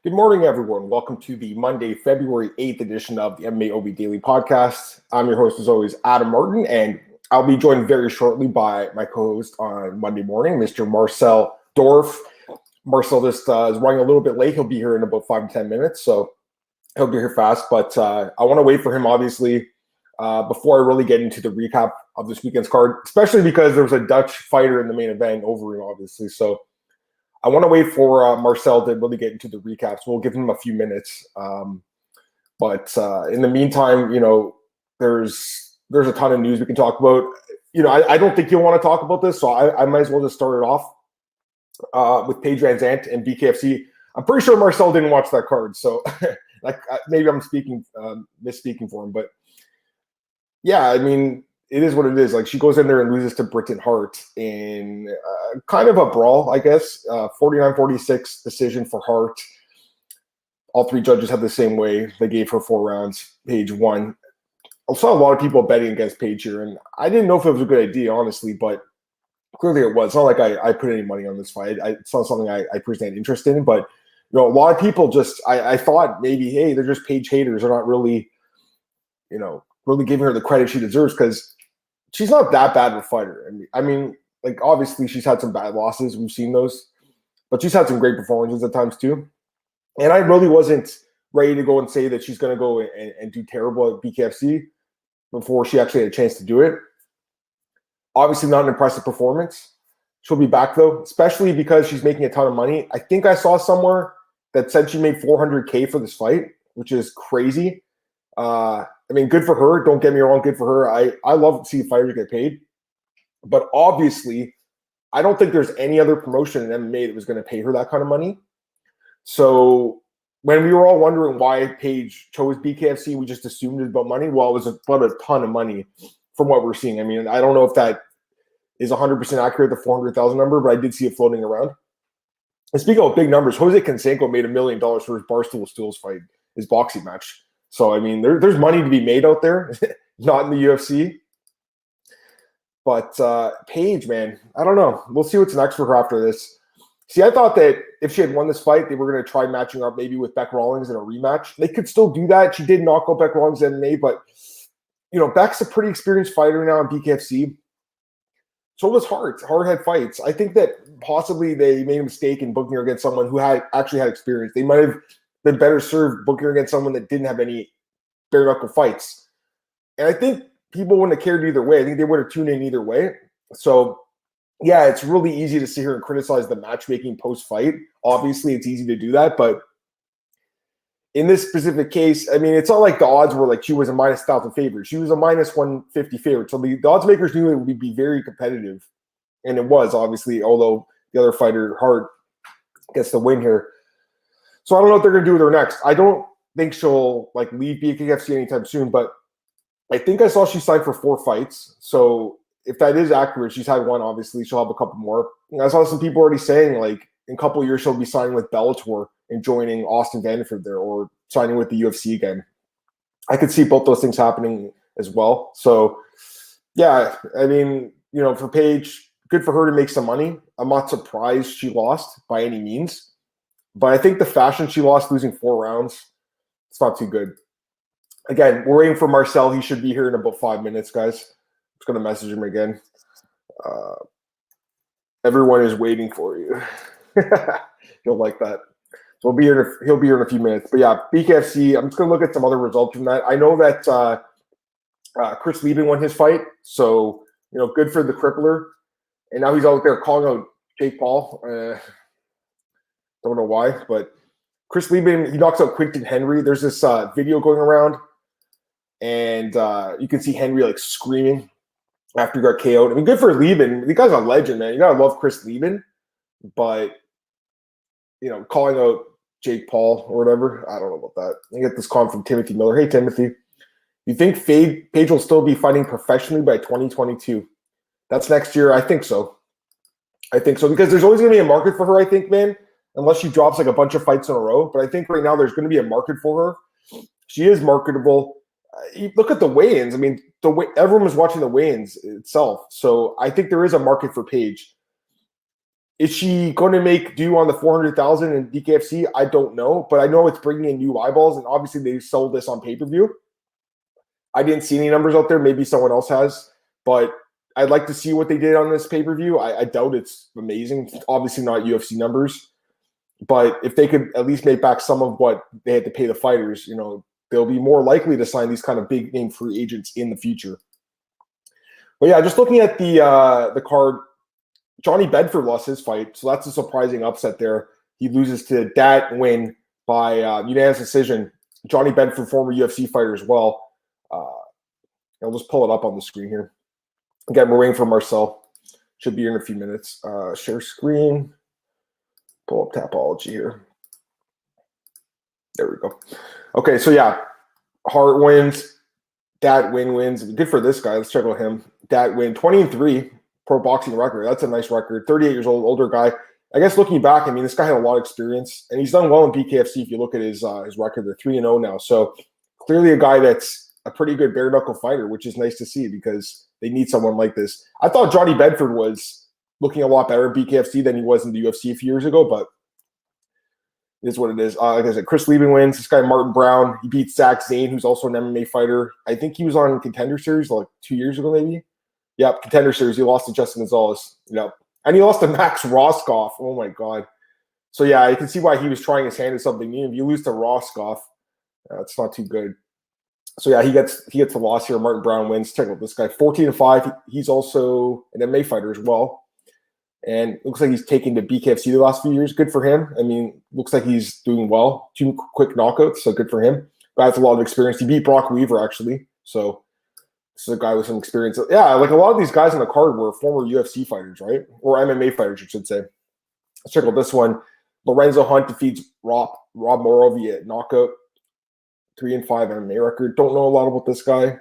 Good morning, everyone. Welcome to the Monday, February 8th edition of the MMAOB Daily Podcast. I'm your host, as always, Adam Martin, and I'll be joined very shortly by my co-host on Monday morning, Mr. Marcel Dorff. Marcel just is running a little bit late. He'll be here in about 5 to 10 minutes, so he'll be here fast. But I want to wait for him, obviously, before I really get into the recap of this weekend's card, especially because there was a Dutch fighter in the main event, Overeem, obviously. So I want to wait for Marcel to really get into the recaps. We'll give him a few minutes. But in the meantime, there's a ton of news we can talk about. I don't think you'll want to talk about this, so I might as well just start it off with Paige VanZant and BKFC. I'm pretty sure Marcel didn't watch that card, so maybe I'm misspeaking for him. But yeah, I mean, it is what it is. Like, she goes in there and loses to Britain Hart in kind of a brawl, I guess. 49-46 decision for Hart. All three judges had the same way. They gave her 4 rounds. Paige won. I saw a lot of people betting against Paige here, and I didn't know if it was a good idea, honestly, but clearly it was. It's not like I put any money on this fight. It's not something I personally had interest in, but a lot of people just, I thought maybe, hey, they're just Paige haters. They're not really, really giving her the credit she deserves, because she's not that bad of a fighter. I mean, like, obviously she's had some bad losses. We've seen those. But she's had some great performances at times too. And I really wasn't ready to go and say that she's going to go and do terrible at BKFC before she actually had a chance to do it. Obviously not an impressive performance. She'll be back, though, especially because she's making a ton of money. I think I saw somewhere that said she made $400K for this fight, which is crazy. I mean, good for her. Don't get me wrong, good for her. I love to see fighters get paid. But obviously, I don't think there's any other promotion in MMA that was going to pay her that kind of money. So when we were all wondering why Paige chose BKFC, we just assumed it was about money. Well, it was about a ton of money from what we're seeing. I mean, I don't know if that is 100% accurate, the 400,000 number, but I did see it floating around. And speaking of big numbers, Jose Canseco made $1 million for his Barstool Stools fight, his boxing match. So, I mean, there's money to be made out there, not in the UFC. But Paige, man, I don't know. We'll see what's next for her after this. See, I thought that if she had won this fight, they were going to try matching up maybe with Bec Rawlings in a rematch. They could still do that. She did knock out Bec Rawlings in MMA, but, Bec's a pretty experienced fighter now in BKFC. So was Hart. Hart had fights. I think that possibly they made a mistake in booking her against someone who actually had experience. They might have been better served booking her against someone that didn't have any bare-knuckle fights. And I think people wouldn't have cared either way. I think they would have tuned in either way. So, yeah, it's really easy to sit here and criticize the matchmaking post-fight. Obviously, it's easy to do that. But in this specific case, I mean, it's not like the odds were like she was a minus 1,000 favorite. She was a minus 150 favorite. So the odds makers knew it would be very competitive. And it was, obviously, although the other fighter, Hart, gets the win here. So I don't know what they're going to do with her next. I don't think she'll leave BKFC anytime soon, but I think I saw she signed for 4 fights. So if that is accurate, she's had 1, obviously. She'll have a couple more. I saw some people already saying, in a couple of years, she'll be signing with Bellator and joining Austin Vanderford there, or signing with the UFC again. I could see both those things happening as well. So, yeah, I mean, for Paige, good for her to make some money. I'm not surprised she lost by any means. But I think the fashion she lost, losing 4 rounds, it's not too good. Again, we're waiting for Marcel. He should be here in about 5 minutes, guys. I'm just going to message him again. Everyone is waiting for you. He'll like that. So he'll be here in a few minutes. But yeah, BKFC, I'm just going to look at some other results from that. I know that Chris Lieben won his fight. So, good for the crippler. And now he's out there calling out Jake Paul. Don't know why, but Chris Lieben, he knocks out Quinton Henry. There's this video going around, and you can see Henry screaming after he got KO'd. I mean, good for Lieben. The guy's a legend, man. You gotta love Chris Lieben, but calling out Jake Paul or whatever, I don't know about that. I get this comment from Timothy Miller. Hey, Timothy, you think Paige will still be fighting professionally by 2022? That's next year. I think so. Because there's always going to be a market for her, I think, man. Unless she drops a bunch of fights in a row. But I think right now there's going to be a market for her. She is marketable. Look at the weigh-ins. I mean, everyone was watching the weigh-ins itself. So I think there is a market for Paige. Is she going to make due on the 400,000 in BKFC? I don't know, but I know it's bringing in new eyeballs, and obviously they sold this on pay-per-view. I didn't see any numbers out there. Maybe someone else has, but I'd like to see what they did on this pay-per-view. I doubt it's amazing. Obviously not UFC numbers, but if they could at least make back some of what they had to pay the fighters, they'll be more likely to sign these kind of big-name free agents in the future. But yeah, just looking at the card, Johnny Bedford lost his fight, so that's a surprising upset there. He loses to Dat Nguyen by unanimous decision. Johnny Bedford, former UFC fighter as well. I'll just pull it up on the screen here. Again, we're waiting for Marcel. Should be here in a few minutes. Share screen. Pull up Tapology here. There we go. Okay, so yeah, Hart wins. Dat Nguyen wins. Good for this guy. Let's check out him. Dat Nguyen, 20-3 pro boxing record. That's a nice record. 38 years old, older guy. I guess looking back, this guy had a lot of experience, and he's done well in BKFC. If you look at his record, they're 3-0 now. So clearly a guy that's a pretty good bare knuckle fighter, which is nice to see because they need someone like this. I thought Johnny Bedford was looking a lot better in BKFC than he was in the UFC a few years ago, but it is what it is. Like I said, Chris Lieben wins. This guy, Martin Brown, he beats Zach Zane, who's also an MMA fighter. I think he was on Contender Series like 2 years ago, maybe. Yep, Contender Series. He lost to Justin Gonzalez. Yep. And he lost to Max Roscoff. Oh, my God. So, yeah, you can see why he was trying his hand at something new. If you lose to Roscoff, it's not too good. So, yeah, he gets the loss here. Martin Brown wins. Check out this guy, 14-5. He's also an MMA fighter as well. And looks like he's taken to BKFC the last few years. Good for him. Looks like he's doing well. 2 quick knockouts, so good for him. Guy has a lot of experience. He beat Brock Weaver, actually. So this is a guy with some experience. Yeah, like a lot of these guys on the card were former UFC fighters, right? Or MMA fighters, I should say. Let's check out this one. Lorenzo Hunt defeats Rob Morrow via knockout. 3-5 MMA record. Don't know a lot about this guy.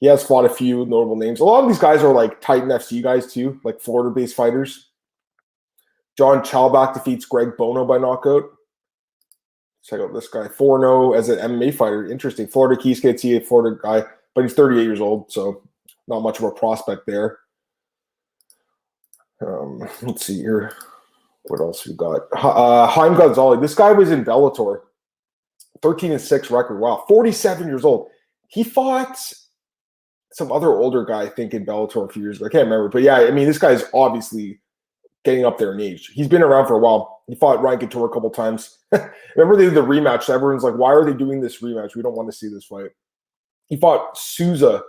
He has fought a few notable names. A lot of these guys are like Titan FC guys too, like Florida-based fighters. John Chalbach defeats Greg Bono by knockout. Check out this guy, 4-0 as an MMA fighter. Interesting. Florida Keys Kids, he a Florida guy, but he's 38 years old, so not much of a prospect there. Let's see here. What else we got? Haim Gonzalez. This guy was in Bellator. 13-6 record. Wow. 47 years old. He fought some other older guy, I think, in Bellator a few years ago. I can't remember. But yeah, this guy's obviously getting up there in age. He's been around for a while. He fought Ryan Couture a couple times. Remember they did the rematch. Everyone's like, why are they doing this rematch? We don't want to see this fight. He fought Souza.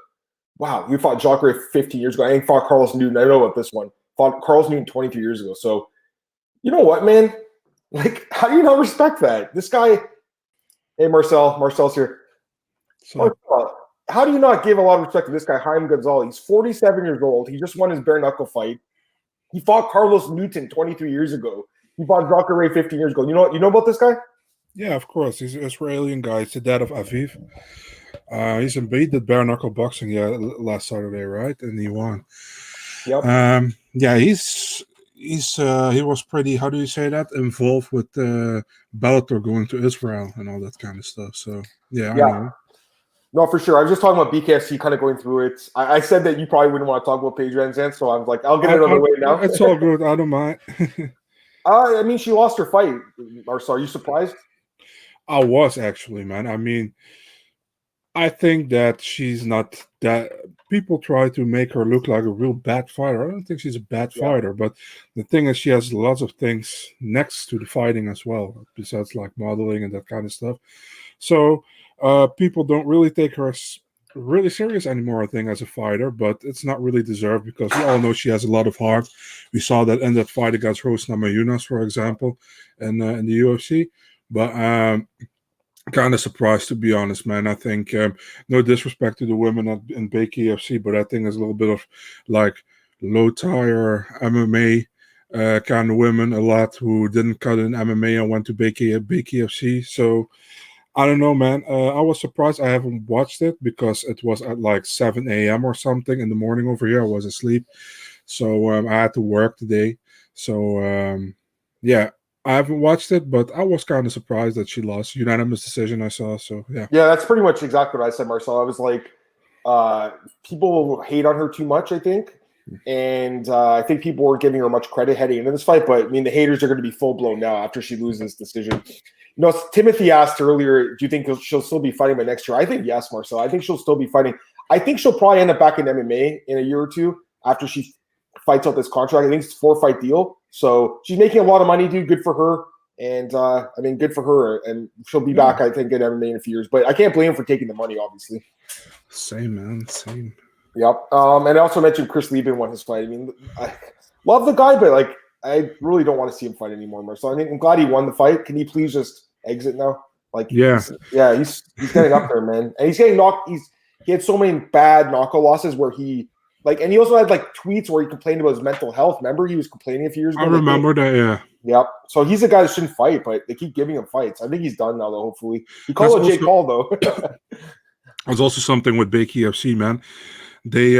Wow. He fought Jacare 15 years ago. I think fought Carlos Newton. I know about this one. Fought Carlos Newton 23 years ago. So, you know what, man? Like, how do you not respect that? This guy, hey, Marcel's here. Marcel, how do you not give a lot of respect to this guy, Haim Gonzalez? He's 47 years old. He just won his bare knuckle fight. He fought Carlos Newton 23 years ago. He fought Jacare 15 years ago. You know about this guy? Yeah, of course. He's an Israeli guy. He's the dad of Aviv. He did bare knuckle boxing last Saturday, right? And he won. Yep. Yeah, he was pretty, how do you say that, involved with Bellator going to Israel and all that kind of stuff. So yeah. I know. No, for sure. I was just talking about BKFC, kind of going through it. I said that you probably wouldn't want to talk about Paige VanZant, so I was like, I'll get it out of the way now. It's all good. I don't mind. She lost her fight. Marcel, are you surprised? I was actually, man. I think that she's not that. People try to make her look like a real bad fighter. I don't think she's a bad fighter, but the thing is, she has lots of things next to the fighting as well, besides like modeling and that kind of stuff. So people don't really take her really serious anymore, I think, as a fighter, but it's not really deserved because we all know she has a lot of heart. We saw that in that fight against Rose Namajunas, for example, in the UFC. But kind of surprised, to be honest, man. I think no disrespect to the women in BKFC, but I think there's a little bit of like low tire MMA kind of women, a lot who didn't cut in MMA and went to BKFC. So I don't know, man. I was surprised. I haven't watched it because it was at like 7 a.m. or something in the morning over here. I was asleep, so I had to work today. So yeah. I haven't watched it, but I was kind of surprised that she lost. Unanimous decision, I saw. So, yeah. Yeah, that's pretty much exactly what I said, Marcel. I was like, people hate on her too much, I think. And I think people weren't giving her much credit heading into this fight. But, I mean, the haters are going to be full-blown now after she loses this decision. You know, Timothy asked earlier, do you think she'll still be fighting by next year? I think yes, Marcel. I think she'll still be fighting. I think she'll probably end up back in MMA in a year or two after she fights out this contract. I think it's a 4-fight deal. So she's making a lot of money, dude. Good for her. And, I mean, good for her. And she'll be back, I think, in MMA in a few years. But I can't blame him for taking the money, obviously. Same, man. Same. Yep. And I also mentioned Chris Lieben won his fight. I mean, I love the guy, but, like, I really don't want to see him fight anymore, Marcel. I mean, I'm glad he won the fight. Can he please just exit now? Like, he's getting up there, man. And he's getting knocked. He had so many bad knockout losses where he, like, and he also had, like, tweets where he complained about his mental health. Remember, he was complaining a few years ago. I remember that, yeah. Yep. So he's a guy that shouldn't fight, but they keep giving him fights. I think he's done now, though, hopefully. He called it Jake Paul, though. There's also something with BKFC, man. They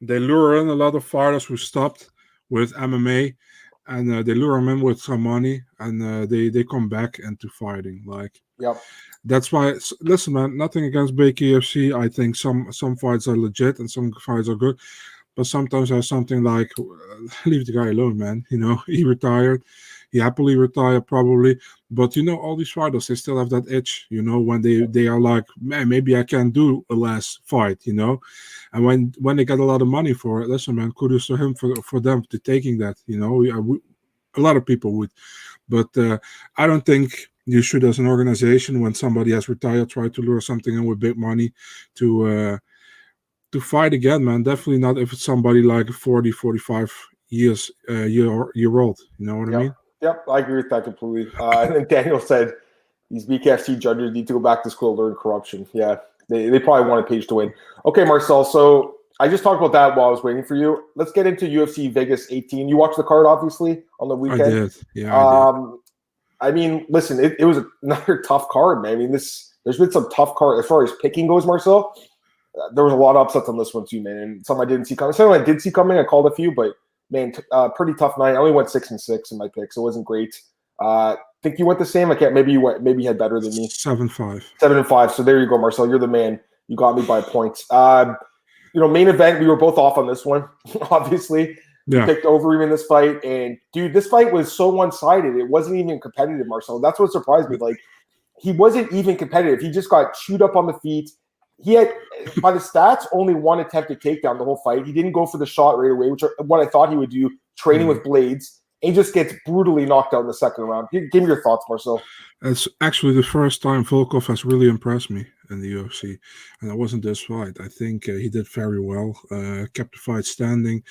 they lure in a lot of fighters who stopped with MMA, and they lure them in with some money, and they come back into fighting. Like, yep. That's why. Listen, man. Nothing against BKFC. I think some fights are legit and some fights are good, but sometimes there's something like, leave the guy alone, man. You know, he retired. He happily retired probably, but you know, all these fighters, they still have that itch, you know, when they are like, man, maybe I can do a last fight, you know, and when they get a lot of money for it, listen, man, kudos to him for them to taking that, you know. A lot of people would, but I don't think you should, as an organization, when somebody has retired, try to lure something in with big money to fight again, man. Definitely not if it's somebody like 40, 45 years year old, you know what I mean? Yep, I agree with that completely. And then Daniel said these BKFC judges need to go back to school to learn corruption. Yeah, they probably wanted Paige to win. Okay, Marcel, so I just talked about that while I was waiting for you. Let's get into UFC Vegas 18. You watched the card, obviously, on the weekend? I did, yeah, I did. I mean, listen, it was another tough card, man. I mean, there's been some tough cards. As far as picking goes, Marcel, there was a lot of upsets on this one too, man, and some I didn't see coming. Some I did see coming. I called a few, but man, pretty tough night. I only went 6-6 in my picks. It wasn't great. Think you went the same. I can't. Maybe you had better than me. 7-5. 7-5. So there you go, Marcel. You're the man. You got me by points. You know, main event. We were both off on this one. Obviously, yeah. Picked Overeem in this fight, and dude, this fight was so one-sided. It wasn't even competitive, Marcel. That's what surprised me. Like, he wasn't even competitive. He just got chewed up on the feet. He had, by the stats, only one attempted takedown the whole fight. He didn't go for the shot right away, which is what I thought he would do, training with blades. And he just gets brutally knocked out in the second round. Give me your thoughts, Marcel. It's actually the first time Volkov has really impressed me in the UFC. And that wasn't this fight. I think he did very well. Kept the fight standing.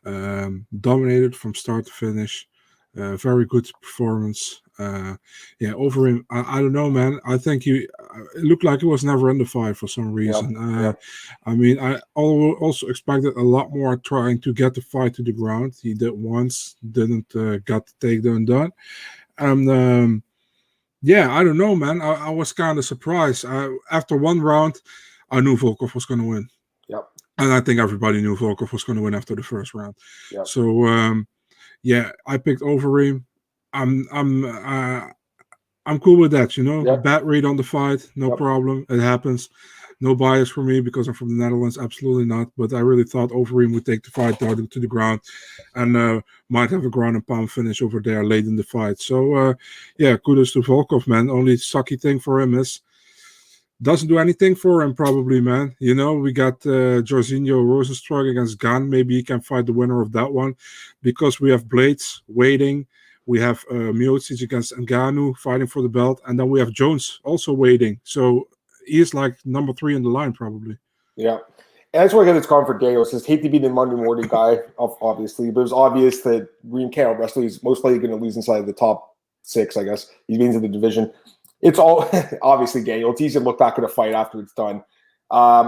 Dominated from start to finish. Very good performance. Overeem, I don't know, man. I think it looked like he was never in the fight for some reason. Yep. I mean, I also expected a lot more trying to get the fight to the ground. He did once, didn't got the takedown done. And I don't know, man. I was kind of surprised. After one round, I knew Volkov was going to win. Yep. And I think everybody knew Volkov was going to win after the first round. Yep. So, I picked Overeem. I'm cool with that, you know. Yep. Bad read on the fight, no problem. It happens. No bias for me because I'm from the Netherlands, absolutely not. But I really thought Overeem would take the fight down to the ground and might have a ground and pound finish over there late in the fight. So kudos to Volkov, man. Only sucky thing for him is doesn't do anything for him probably, man. You know, we got Jorginho Rosenstruck against Gane. Maybe he can fight the winner of that one because we have Blades waiting. We have Miocic against Ngannou fighting for the belt. And then we have Jones also waiting. So he's like number 3 in the line probably. Yeah. And I just want to get this card for Daniel. It says, hate to be the Monday morning guy, obviously. But it was obvious that Reem can't wrestle. He's most likely going to lose inside the top 6, I guess. He's been in the division. It's all, obviously, Daniel. It's easy to look back at a fight after it's done.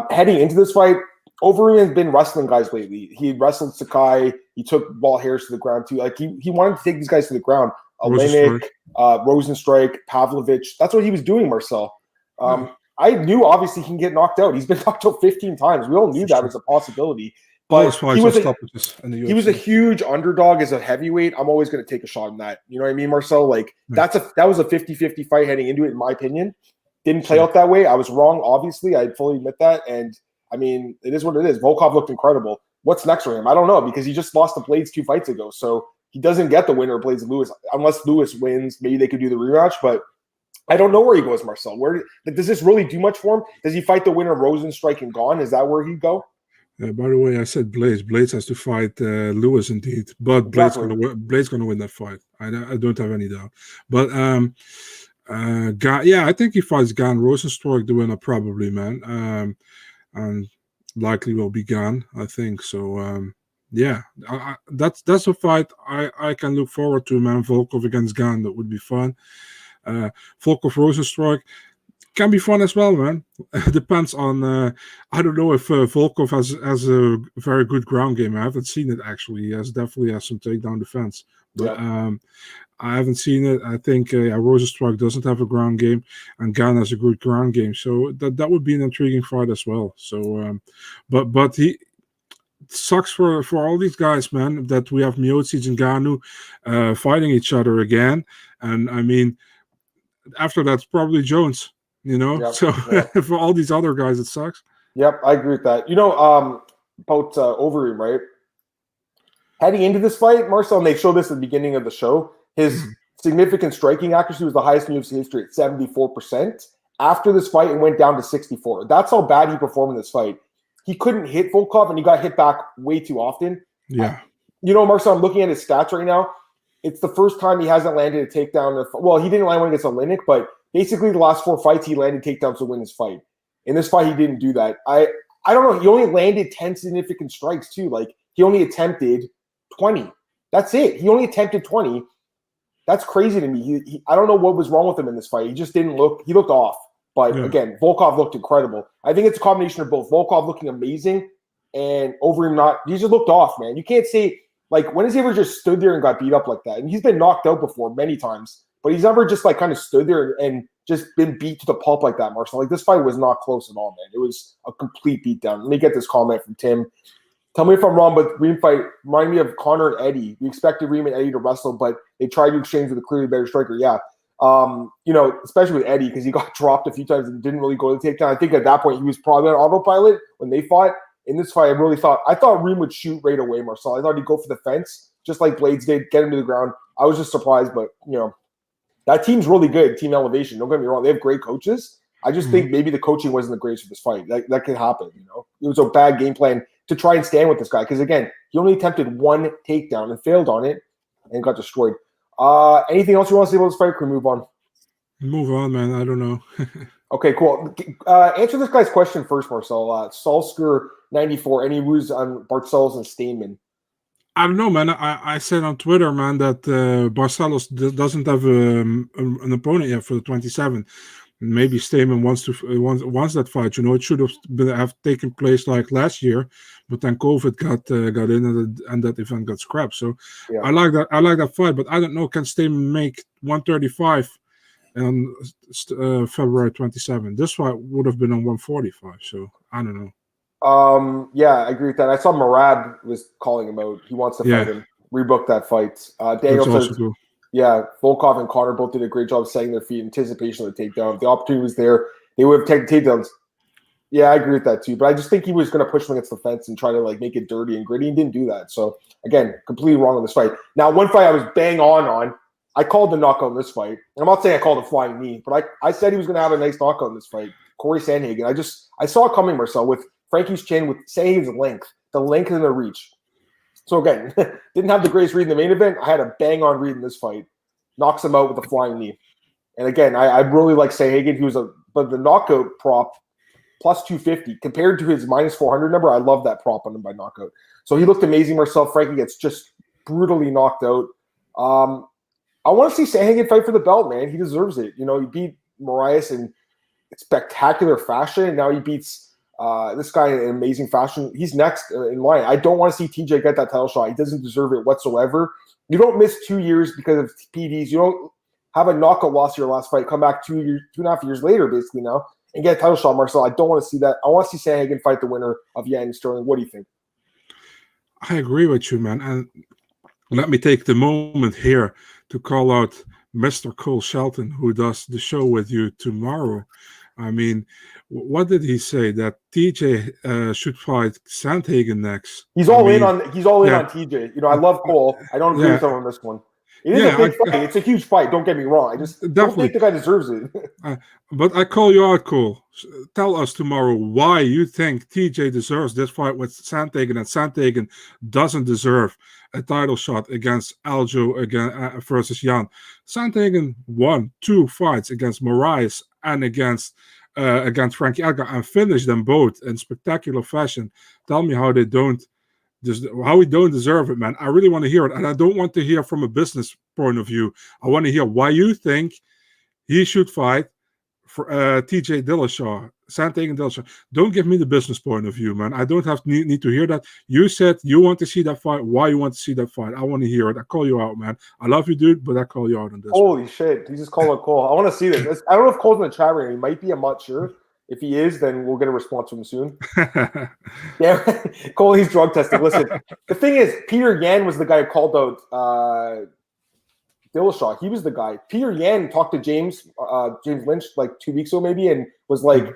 Heading into this fight, Overeem has been wrestling guys lately. He wrestled Sakai. He took Walt Harris to the ground, too. Like, he wanted to take these guys to the ground. Olenek, Rosenstrike, Pavlovich. That's what he was doing, Marcel. I knew, obviously, he can get knocked out. He's been knocked out 15 times. We all knew that was a possibility. But he was a huge underdog as a heavyweight. I'm always going to take a shot on that. You know what I mean, Marcel? Like, that was a 50-50 fight heading into it, in my opinion. Didn't play out that way. I was wrong, obviously. I fully admit that. And, I mean, it is what it is. Volkov looked incredible. what's next for him? I don't know, because he just lost to Blades 2 fights ago. So he doesn't get the winner of Blades and Lewis unless Lewis wins. Maybe they could do the rematch, but I don't know where he goes, Marcel. Does this really do much for him? Does he fight the winner of Rosenstrike and Gone? Is that where he'd go? By the way, I said Blades. Blades has to fight Lewis indeed, but Blades gonna win that fight. I don't have any doubt. But I think he fights Gane. Rosenstrike the winner probably, man. And likely will be Gane, I think. So that's a fight I can look forward to, man. Volkov against Gane, that would be fun. Volkov Rosenstrike can be fun as well, man. Depends on I don't know if Volkov has a very good ground game. I haven't seen it actually. He definitely has some takedown defense, but I haven't seen it. I think Rosenstrike doesn't have a ground game, and Gane has a good ground game. So that would be an intriguing fight as well. So, but he sucks for all these guys, man, that we have Miocic and Ngannou fighting each other again, and I mean, after that's probably Jones. So for all these other guys, it sucks. Yep, I agree with that. About Overeem, right? Heading into this fight, Marcel, and they showed this at the beginning of the show, his significant striking accuracy was the highest in UFC history at 74%. After this fight, it went down to 64%. That's how bad he performed in this fight. He couldn't hit Volkov, and he got hit back way too often. Yeah. Marcel, I'm looking at his stats right now. It's the first time he hasn't landed a takedown. Well, he didn't land one against Oleinik, but basically the last 4 fights, he landed takedowns to win his fight. In this fight, he didn't do that. I don't know. He only landed 10 significant strikes, too. Like, he only attempted 20. That's it. He only attempted 20. That's crazy to me. I don't know what was wrong with him in this fight. He just didn't look – he looked off. But, again, Volkov looked incredible. I think it's a combination of both. Volkov looking amazing and Overeem not – he just looked off, man. You can't say – like, when has he ever just stood there and got beat up like that? And he's been knocked out before many times. But he's never just, like, kind of stood there and just been beat to the pulp like that, Marcel. Like, this fight was not close at all, man. It was a complete beatdown. Let me get this comment from Tim. Tell me if I'm wrong, but Reem fight reminded me of Conor and Eddie. We expected Reem and Eddie to wrestle, but they tried to exchange with a clearly better striker. Yeah. Especially with Eddie, because he got dropped a few times and didn't really go to the takedown. I think at that point he was probably on autopilot when they fought. In this fight, I thought Reem would shoot right away, Marcel. I thought he'd go for the fence, just like Blades did, get him to the ground. I was just surprised, but, that team's really good, Team Elevation. Don't get me wrong. They have great coaches. I just think maybe the coaching wasn't the greatest for this fight. That could happen, It was a bad game plan to try and stand with this guy because, again, he only attempted 1 takedown and failed on it and got destroyed. Anything else you want to say about this fight? Can we move on? Move on, man. I don't know. Okay, cool. Answer this guy's question first, Marcel. Solsker94, any views on Barcelos and Stamen? I don't know, man. I said on Twitter, man, that Barcelos doesn't have an opponent yet for the 27th. Maybe Stamen wants that fight. It should have taken place like last year, but then COVID got in and that event got scrapped. So I like that. I like that fight, but I don't know. Can Stamen make 135 on February 27th? This fight would have been on 145. So I don't know. I agree with that. I saw Murad was calling him out. He wants to fight him. Rebook that fight. Daniel says, cool. Volkov and Conor both did a great job setting their feet in anticipation of the takedown. If the opportunity was there, they would have taken takedowns. Yeah, I agree with that too. But I just think he was going to push him against the fence and try to make it dirty and gritty, and didn't do that. So again, completely wrong on this fight. Now, one fight I was bang on. I called the knockout in this fight. I'm not saying I called a flying knee, but I said he was going to have a nice knockout in this fight. Cory Sandhagen. I saw it coming, Marcel, with Frankie's chin, with Sandhagen's length, the length and the reach. So again, didn't have the greatest read in the main event. I had a bang-on read in this fight. Knocks him out with a flying knee. And again, I really like Sandhagen. But the knockout prop, plus 250, compared to his minus 400 number, I love that prop on him by knockout. So he looked amazing, Marcel. Frankie gets just brutally knocked out. I want to see Sandhagen fight for the belt, man. He deserves it. He beat Moraes in spectacular fashion, and now he beats this guy in amazing fashion. He's next in line. I don't want to see TJ get that title shot. He doesn't deserve it whatsoever. You don't miss 2 years because of PDs. You don't have a knockout loss to your last fight, come back 2.5 years later, basically now, and get a title shot, Marcel. I don't want to see that. I want to see Sandhagen fight the winner of Yan and Sterling. What do you think? I agree with you, man. And let me take the moment here to call out Mr. Cole Shelton, who does the show with you tomorrow. I mean, what did he say? That TJ should fight Sandhagen next. He's all in mean, on TJ. You know, I love Cole. I don't agree with him on this one. It is a big fight. It's a huge fight. Don't get me wrong. I just don't think the guy deserves it. But I call you out, Cole. Tell us tomorrow why you think TJ deserves this fight with Sandhagen, and Sandhagen doesn't deserve a title shot against Aljo versus Jan. Sandhagen won 2 fights against Moraes and against Frankie Edgar and finished them both in spectacular fashion. Tell me how he don't deserve it, man. I really want to hear it, and I don't want to hear from a business point of view. I want to hear why you think he should fight for TJ Dillashaw, Sandhagen Dillashaw. Don't give me the business point of view, man. I don't need to hear that. You said you want to see that fight. Why you want to see that fight? I want to hear it. I call you out, man. I love you, dude, but I call you out on this. Holy shit. He just called a Cole. I want to see this. I don't know if Cole's in the chat right now. He might be. I'm not sure. If he is, then we'll get a response from him soon. Yeah, Cole, he's drug tested. Listen, the thing is, Peter Yan was the guy who called out Dillashaw. He was the guy. Peter Yan talked to James Lynch like 2 weeks ago maybe and was like,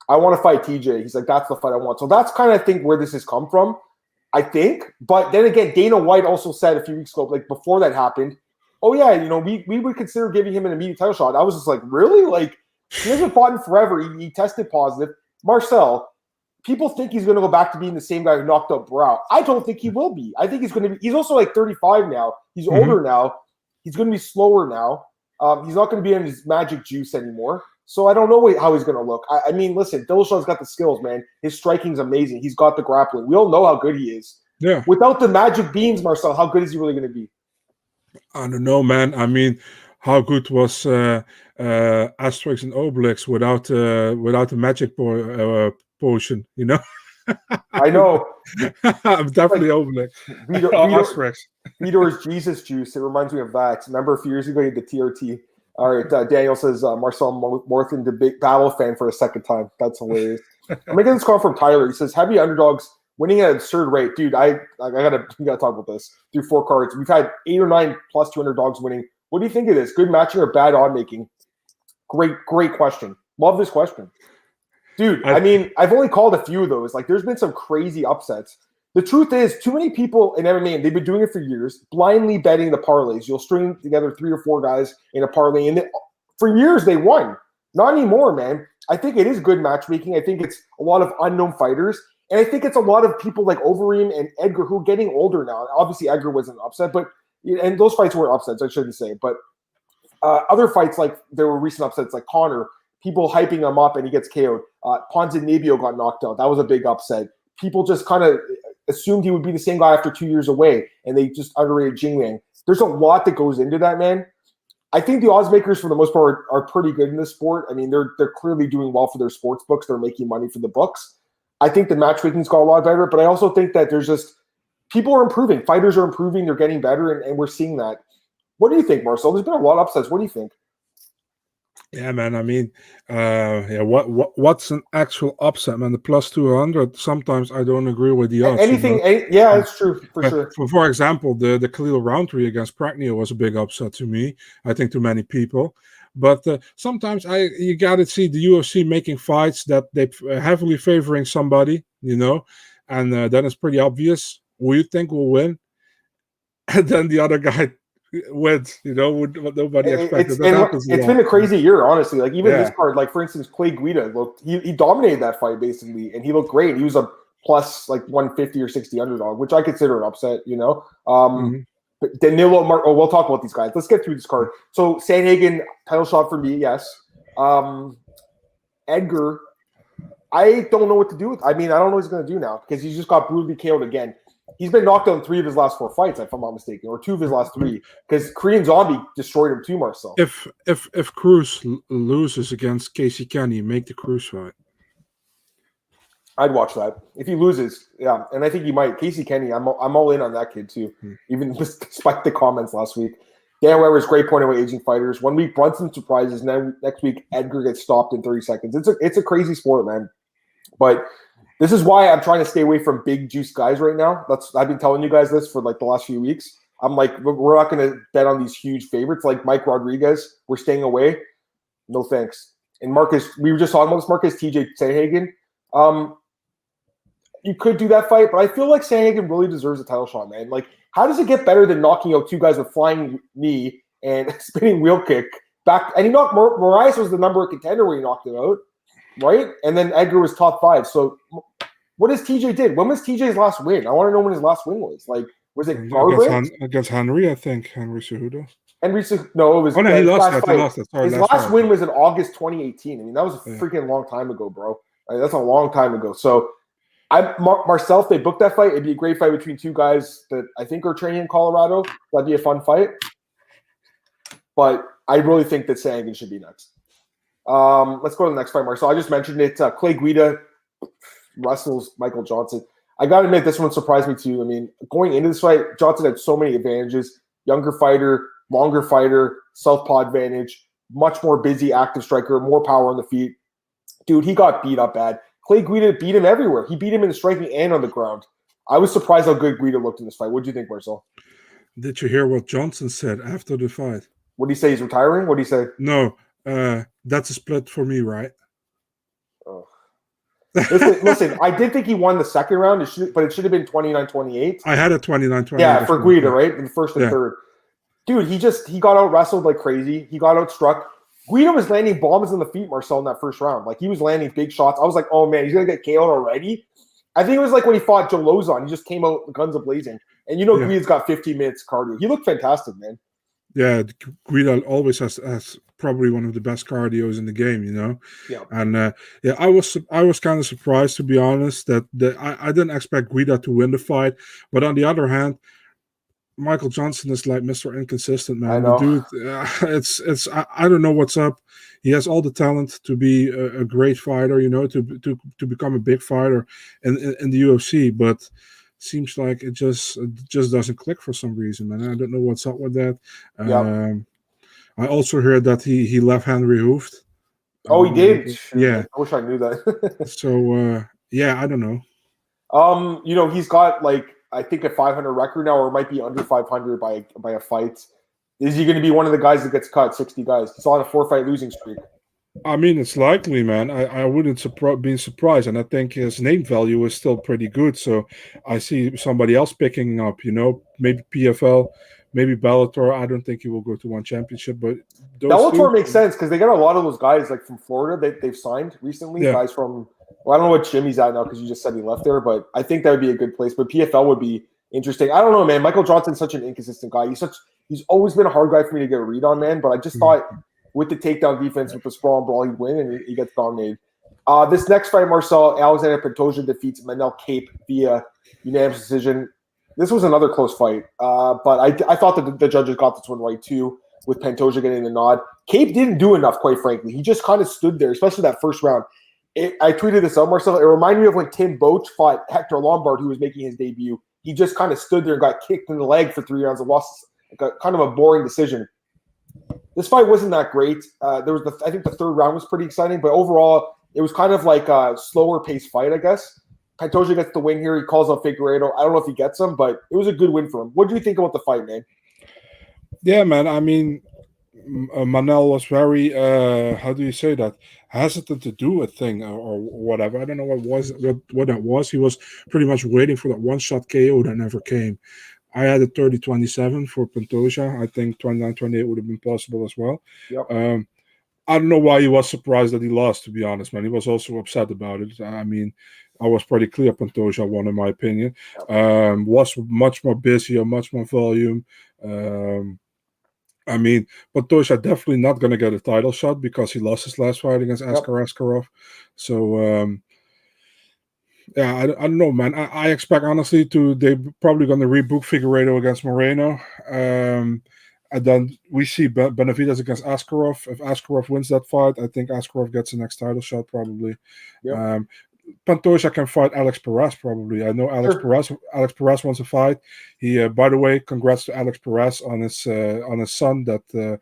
I want to fight TJ. He's like, that's the fight I want. So that's kind of, I think, where this has come from, I think. But then again, Dana White also said a few weeks ago, like before that happened, oh yeah, you know, we would consider giving him an immediate title shot. I was just like, really? Like, he hasn't fought in forever. He tested positive. Marcel, people think he's going to go back to being the same guy who knocked out Brow. I don't think he will be. I think he's going to be – he's also like 35 now. He's older now. He's going to be slower now. He's not going to be in his magic juice anymore. So I don't know how he's going to look. I mean, listen, Dillashaw's got the skills, man. His striking's amazing. He's got the grappling. We all know how good he is. Yeah. Without the magic beams, Marcel, how good is he really going to be? I don't know, man. I mean – how good was Asterix and Obelix without the magic potion? You know. I know. I'm definitely Obelix. Asterix. Vitor's Jesus juice. It reminds me of that. Remember a few years ago, he had the TRT. All right. Daniel says Marcel Morthen, the big Battle fan for a second time. That's hilarious. I'm making this call from Tyler. He says heavy underdogs winning at an absurd rate, dude. We gotta talk about this. Through 4 cards, we've had 8 or 9 plus 2 underdogs winning. What do you think of this? Good matching or bad odd making? Great question. Love this question. Dude, I mean, I've only called a few of those. Like, there's been some crazy upsets. The truth is, too many people in MMA, and they've been doing it for years, blindly betting the parlays. You'll string together 3 or 4 guys in a parlay, and for years they won. Not anymore, man. I think it is good matchmaking. I think it's a lot of unknown fighters, and I think it's a lot of people like Overeem and Edgar who are getting older now. Obviously, Edgar wasn't upset, but and those fights were upsets, I shouldn't say. But other fights, like there were recent upsets, like Connor, people hyping him up and he gets KO'd. Ponzinibbio got knocked out. That was a big upset. People just kind of assumed he would be the same guy after 2 years away, and they just underrated Jingliang. There's a lot that goes into that, man. I think the odds makers, for the most part, are pretty good in this sport. I mean, they're clearly doing well for their sports books. They're making money for the books. I think the matchmaking's got a lot better, but I also think that there's just people are improving. Fighters are improving. They're getting better, and we're seeing that. What do you think, Marcel? There's been a lot of upsets. What do you think? Yeah, man. I mean, what's an actual upset, man? The plus 200. Sometimes I don't agree with the odds. Yeah, it's true for sure. For example, the Khalil Roundtree against Pragnio was a big upset to me. I think to many people. But sometimes you got to see the UFC making fights that they heavily favoring somebody, you know, and then it's pretty obvious who you think will win, and then the other guy wins, you know, what nobody expected. It's been a crazy year, honestly. Like even this card, like for instance, Clay Guida he dominated that fight basically, and he looked great. He was a plus like 150 or 60 underdog, which I consider an upset, you know. But Danilo, we'll talk about these guys. Let's get through this card. So Sandhagen, title shot for me, yes. Edgar, I don't know what to do with. I mean, I don't know what he's going to do now because he's just got brutally KO'd again. He's been knocked out in 3 of his last 4 fights, if I'm not mistaken, or 2 of his last 3. Because Korean Zombie destroyed him too, Marcel. If Cruz loses against Casey Kenny, make the Cruz fight. I'd watch that. If he loses, yeah, and I think he might. Casey Kenny, I'm all in on that kid too, even despite the comments last week. Dan Weber's great point about aging fighters. 1 week Brunson surprises, and next week Edgar gets stopped in 30 seconds. It's a crazy sport, man. But this is why I'm trying to stay away from big juice guys right now. I've been telling you guys this for like the last few weeks. I'm like, we're not going to bet on these huge favorites like Mike Rodriguez. We're staying away. No thanks. and we were just talking about this, Marcus TJ Sandhagen. You could do that fight, but I feel like Sandhagen really deserves a title shot, man. Like, how does it get better than knocking out two guys with flying knee and spinning wheel kick back? And he knocked Moraes was the number one contender when he knocked him out, right? And then Edgar was top 5. So what does TJ did? When was TJ's last win? I want to know when his last win was. Like, was it garbage? Against Henry, I think. Henry Cejudo. No, it was. Oh, no, he lost that. Sorry, his last win was in August 2018. I mean, that was a freaking long time ago, bro. I mean, that's a long time ago. So, Marcel, if they booked that fight, it'd be a great fight between two guys that I think are training in Colorado. That'd be a fun fight. But I really think that Sandhagen should be next. Let's go to the next fight, Marcel. I just mentioned it. Clay Guida wrestles Michael Johnson. I got to admit, this one surprised me too. I mean, going into this fight, Johnson had so many advantages. Younger fighter, longer fighter, southpaw advantage, much more busy, active striker, more power on the feet. Dude, he got beat up bad. Clay Guida beat him everywhere. He beat him in the striking and on the ground. I was surprised how good Guida looked in this fight. What do you think, Marcel? Did you hear what Johnson said after the fight? What did he say? He's retiring? What did he say? No, that's a split for me, right? Oh. Listen, I did think he won the second round, but it should have been 29-28. I had a 29-28. Yeah, for Guida, right? In the first and third. Dude, he got out-wrestled like crazy. He got out-struck. Guida was landing bombs on the feet, Marcel, in that first round. Like, he was landing big shots. I was like, oh, man, he's going to get KO'd already? I think it was like when he fought Joe Lozon. He just came out guns a-blazing. And Guida's got 15 minutes cardio. He looked fantastic, man. Yeah, Guida always has probably one of the best cardios in the game, Yeah. And, I was kind of surprised, to be honest, that I didn't expect Guida to win the fight. But on the other hand, Michael Johnson is like Mr. Inconsistent, man. I know. The dude, I don't know what's up. He has all the talent to be a great fighter, to become a big fighter in the UFC, but seems like it just doesn't click for some reason, man. I don't know what's up with that. I also heard that he left Henry Hooft. Oh, he did? Yeah. I wish I knew that. So, I don't know. He's got I think a 500 record now, or it might be under 500 by a fight. Is he going to be one of the guys that gets cut? 60 guys. He's on a 4-fight losing streak. I mean, it's likely, man. I wouldn't be surprised, and I think his name value is still pretty good. So I see somebody else picking up. Maybe PFL, maybe Bellator. I don't think he will go to one championship, but Bellator makes sense because they got a lot of those guys from Florida they've signed recently. Yeah. Guys from. Well, I don't know what gym he's at now because you just said he left there, but I think that would be a good place. But PFL would be interesting. I don't know, man. Michael Johnson's such an inconsistent guy. He's always been a hard guy for me to get a read on, man. But I just thought with the takedown defense, with the sprawl and brawl, he'd win, and he gets dominated. This next fight, Marcel, Alexander Pantoja defeats Beneil Cape via unanimous decision. This was another close fight, but I thought that the judges got this one right too, with Pantoja getting the nod. Cape didn't do enough, quite frankly. He just kind of stood there, especially that first round. I tweeted this out, Marcel. It reminded me of when Tim Boach fought Hector Lombard, who was making his debut. He just kind of stood there and got kicked in the leg for 3 rounds and lost kind of a boring decision. This fight wasn't that great. I think the third round was pretty exciting, but overall, it was kind of like a slower paced fight, I guess. Pantoja gets the win here. He calls out Figueiredo. I don't know if he gets him, but it was a good win for him. What do you think about the fight, man? Yeah, man. I mean, Manel was very, how do you say that? Hesitant to do a thing or whatever. I don't know what that was. He was pretty much waiting for that one-shot KO that never came. I had a 30-27 for Pantoja. I think 29-28 would have been possible as well. Yep. I don't know why he was surprised that he lost, to be honest, man. He was also upset about it. I mean, I was pretty clear Pantoja won, in my opinion. Yep. Was much more busy, much more volume. I mean, Pantoja definitely not going to get a title shot because he lost his last fight against Askarov. So, I don't know, man. I expect, honestly, they're probably going to rebook Figueiredo against Moreno. And then we see Benavidez against Askarov. If Askarov wins that fight, I think Askarov gets the next title shot, probably. Yep. Pantoja can fight Alex Perez, probably. I know Alex Perez wants to fight. He, by the way, congrats to Alex Perez on his son that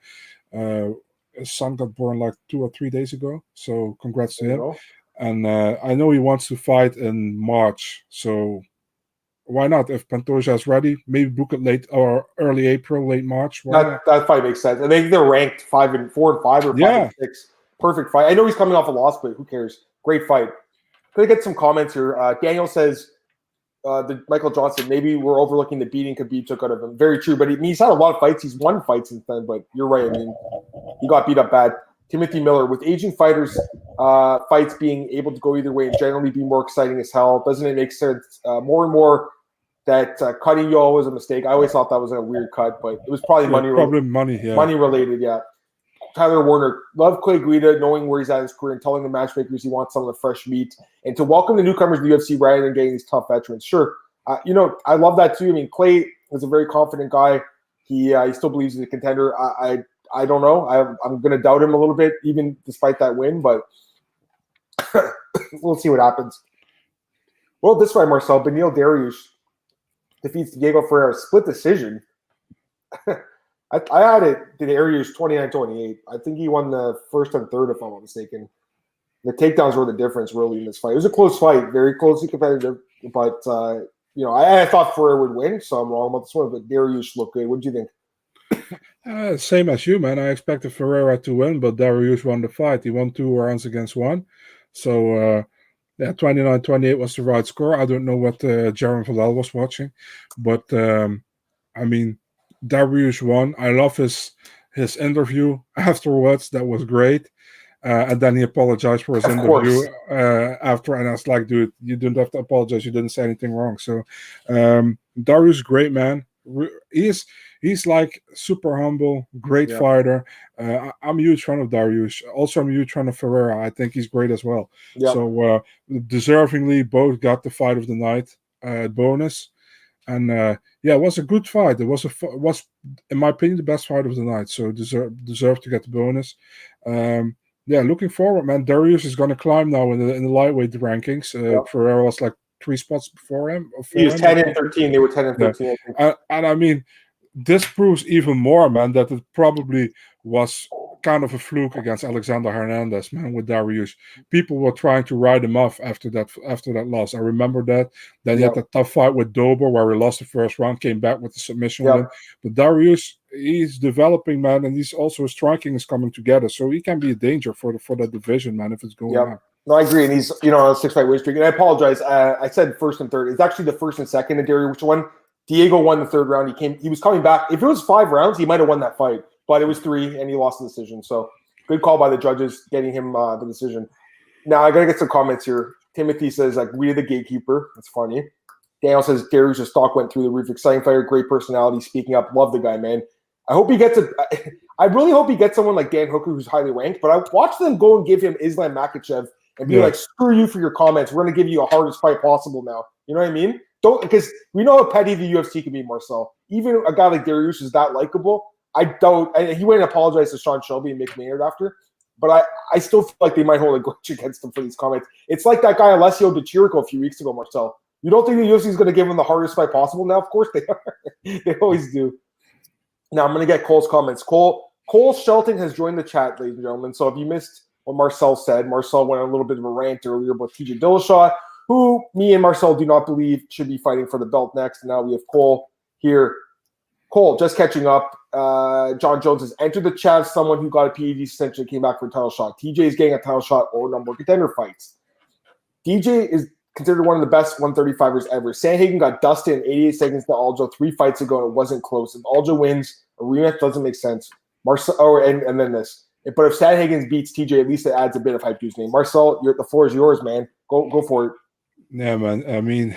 his son got born like 2 or 3 days ago. So congrats to him. And I know he wants to fight in March. So why not? If Pantoja is ready, maybe book it late or early April, late March. That fight makes sense. And they're ranked 4 and 5 or 5 and 6. Perfect fight. I know he's coming off a loss, but who cares? Great fight. Gonna get some comments here. Daniel says the Michael Johnson, maybe we're overlooking the beating Khabib took out of him. Very true, but he's had a lot of fights. He's won fights since then, but you're right. I mean, he got beat up bad. Timothy Miller, with aging fighters, fights being able to go either way and generally be more exciting as hell, doesn't it make sense more and more that cutting Yo was a mistake? I always thought that was a weird cut, but it was probably money related. Yeah. Tyler Warner, love Clay Guida, knowing where he's at in his career and telling the matchmakers he wants some of the fresh meat and to welcome the newcomers to the UFC rather than getting these tough veterans. Sure. I love that too. I mean, Clay is a very confident guy. He still believes he's a contender. I don't know. I'm going to doubt him a little bit, even despite that win, but we'll see what happens. Well, this way, Marcel, Beneil Dariush defeats Diego Ferreira, split decision. I had it to Dariush 29-28. I think he won the first and third, if I'm not mistaken. The takedowns were the difference, really, in this fight. It was a close fight, very closely competitive, but I thought Ferreira would win, so I'm wrong about this one, but Dariush looked good. What do you think? Same as you, man. I expected Ferreira to win, but Dariush won the fight. He won 2 rounds against 1. So, 29-28 was the right score. I don't know what Jaron Vallel was watching, but, I mean, Dariush won. I love his interview afterwards. That was great. And then he apologized for his interview after. And I was like, dude, you don't have to apologize. You didn't say anything wrong. So Dariush is great, man. He's like super humble, great fighter. I'm a huge fan of Dariush. Also, I'm a huge fan of Ferreira. I think he's great as well. Yep. So deservingly, both got the fight of the night bonus. And it was a good fight. It was in my opinion, the best fight of the night. So deserved to get the bonus. Looking forward, man. Dariush is going to climb now in the lightweight rankings. Ferreira was like 3 spots before him. He was 10-13. They were 10-13. Yeah. And I mean, this proves even more, man, that it probably was kind of a fluke against Alexander Hernandez, man, with Dariush. People were trying to ride him off after that loss. I remember that. Then he had that tough fight with Dober where he lost the first round, came back with the submission win. But Dariush, he's developing, man, and he's also his striking is coming together. So he can be a danger for that division, man, if it's going on. No, I agree. And he's, on a 6-fight win streak. And I apologize. I said first and third. It's actually the first and second in Dariush won. Diego won the third round. He was coming back. If it was 5 rounds, he might have won that fight. But it was 3, and he lost the decision. So good call by the judges getting him the decision. Now, I got to get some comments here. Timothy says, like, we are the gatekeeper. That's funny. Daniel says, Dariush's stock went through the roof. Exciting fighter, great personality, speaking up. Love the guy, man. I hope he gets I really hope he gets someone like Dan Hooker, who's highly ranked. But I watched them go and give him Islam Makhachev and be like, screw you for your comments. We're going to give you a hardest fight possible now. You know what I mean? Because we know how petty the UFC can be, Marcel. Even a guy like Dariush is that likable. He went and apologized to Sean Shelby and Mick Maynard after, but I still feel like they might hold a grudge against him for these comments. It's like that guy Alessio Di Chirico a few weeks ago, Marcel. You don't think the UFC is going to give him the hardest fight possible now? Of course they are. They always do. Now I'm going to get Cole's comments. Cole Shelton has joined the chat, ladies and gentlemen. So if you missed what Marcel said, Marcel went on a little bit of a rant earlier about TJ Dillashaw, who me and Marcel do not believe should be fighting for the belt next. And now we have Cole here. Cole, just catching up. John Jones has entered the chat. Someone who got a PED essentially came back for a title shot. TJ is getting a title shot or number one contender fights. DJ is considered one of the best 135ers ever. Sandhagen got dusted in 88 seconds to Aljo 3 fights ago, and it wasn't close. If Aljo wins, a rematch doesn't make sense. And then this. But if Sandhagen beats TJ, at least it adds a bit of hype to his name. Marcel, the floor is yours, man. Go for it. Yeah, man. I mean,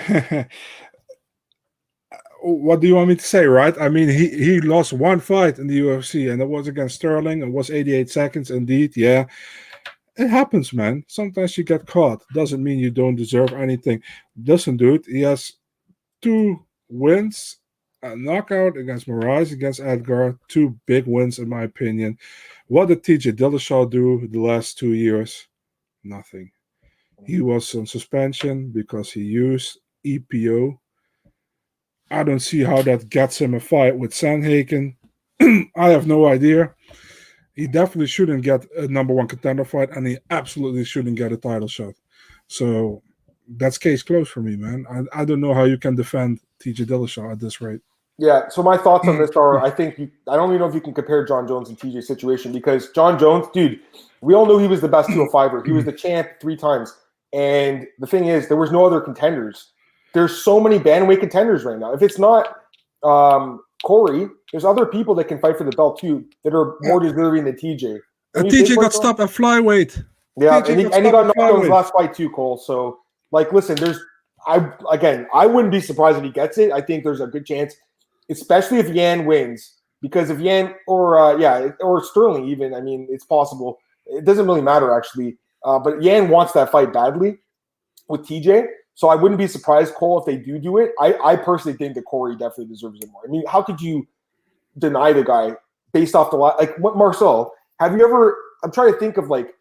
what do you want me to say, right? I mean, he lost 1 fight in the UFC, and it was against Sterling. It was 88 seconds, indeed. Yeah, it happens, man. Sometimes you get caught. Doesn't mean you don't deserve anything. Listen, dude, he has 2 wins, a knockout against Moraes, against Edgar. 2 big wins, in my opinion. What did TJ Dillashaw do the last 2 years? Nothing. He was on suspension because he used EPO. I don't see how that gets him a fight with Sandhagen. I have no idea. He definitely shouldn't get a number one contender fight, and he absolutely shouldn't get a title shot. So that's case closed for me, man. I don't know how you can defend TJ Dillashaw at this rate. Yeah, so my thoughts on this are, I don't even know if you can compare John Jones and TJ's situation, because John Jones, dude, we all knew he was the best 205er. He was the champ 3 times. And the thing is, there was no other contenders. There's so many bantamweight contenders right now. If it's not Cory, there's other people that can fight for the belt too that are more deserving than TJ. TJ got stopped at flyweight. Yeah, and he got knocked out in his last fight too, Cole. So, like, listen, I wouldn't be surprised if he gets it. I think there's a good chance, especially if Yan wins, because if Yan or Sterling even, I mean, it's possible. It doesn't really matter actually, but Yan wants that fight badly with TJ, so I wouldn't be surprised, Cole, if they do it. I personally think that Cory definitely deserves it more. I mean, how could you deny the guy based off the like what Marcel? Have you ever? I'm trying to think of like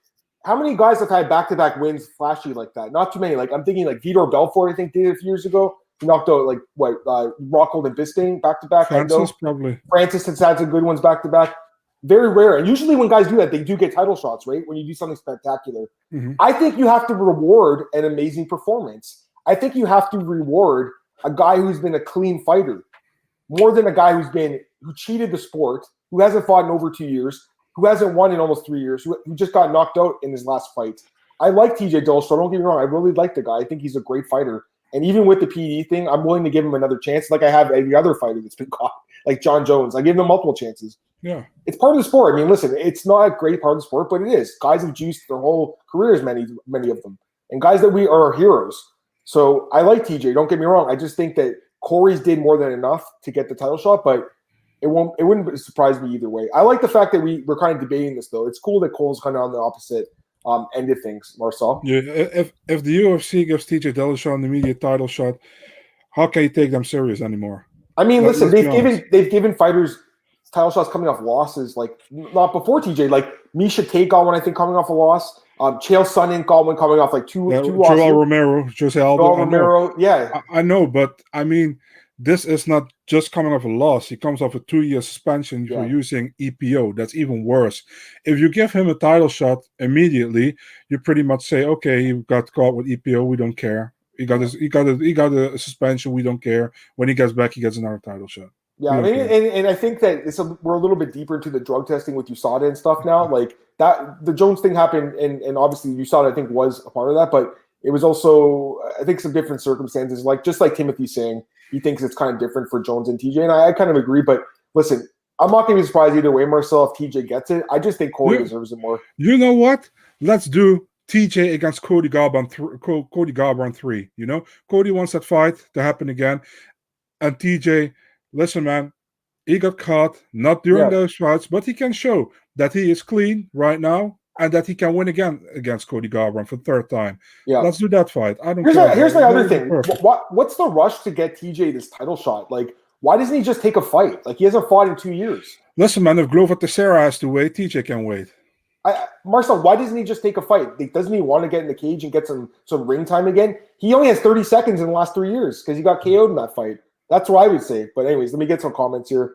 how many guys have had back-to-back wins flashy like that? Not too many. Like I'm thinking like Vitor Belfort, I think did it a few years ago. He knocked out like Rockhold and Bisping back-to-back. Francis probably. Francis has had some good ones back-to-back. Very rare. And usually when guys do that, they do get title shots, right? When you do something spectacular. Mm-hmm. I think you have to reward an amazing performance. I think you have to reward a guy who's been a clean fighter more than a guy who cheated the sport, who hasn't fought in over 2 years, who hasn't won in almost 3 years, who just got knocked out in his last fight. I like TJ Dillashaw. Don't get me wrong. I really like the guy. I think he's a great fighter. And even with the PED thing, I'm willing to give him another chance like I have every other fighter that's been caught, like John Jones. I give him multiple chances. Yeah. It's part of the sport. I mean, listen, it's not a great part of the sport, but it is. Guys have juiced their whole careers, many of them. And guys that we are heroes. So I like TJ. Don't get me wrong. I just think that Cory's did more than enough to get the title shot, but it wouldn't surprise me either way. I like the fact that we're kind of debating this, though. It's cool that Cole's kind of on the opposite end of things, Marcel. Yeah, if the UFC gives TJ Dillashaw an immediate title shot, how can you take them serious anymore? I mean, listen, they've given fighters title shots coming off losses, like not before TJ. Like Misha Tate got one, I think, coming off a loss. Chael Sonnen got one coming off like two losses. Joel Romero, Jose Aldo. Joel Romero, yeah. I know, but I mean, this is not just coming off a loss. He comes off a 2-year suspension for using EPO. That's even worse. If you give him a title shot immediately, you pretty much say, okay, you got caught with EPO. We don't care. He got a suspension. We don't care. When he gets back, he gets another title shot. Yeah, I mean, and I think that we're a little bit deeper into the drug testing with USADA and stuff now. Like that, the Jones thing happened, and obviously USADA I think was a part of that, but it was also I think some different circumstances. Like just like Timothy's saying, he thinks it's kind of different for Jones and TJ, and I kind of agree. But listen, I'm not going to be surprised either way, Marcel, if TJ gets it. I just think Cory deserves it more. You know what? Let's do TJ against Cody Garbrandt on 3. You know, Cody wants that fight to happen again, and TJ. Listen, man, he got caught, not during those fights, but he can show that he is clean right now and that he can win again against Cody Garbrandt for the 3rd time. Yeah. Let's do that fight. I don't care. Here's my other thing. What's the rush to get TJ this title shot? Like, why doesn't he just take a fight? Like, he hasn't fought in 2 years. Listen, man, if Glover Teixeira has to wait, TJ can wait. Marcel, why doesn't he just take a fight? Doesn't he want to get in the cage and get some ring time again? He only has 30 seconds in the last 3 years because he got KO'd in that fight. That's what I would say. But anyways, let me get some comments here.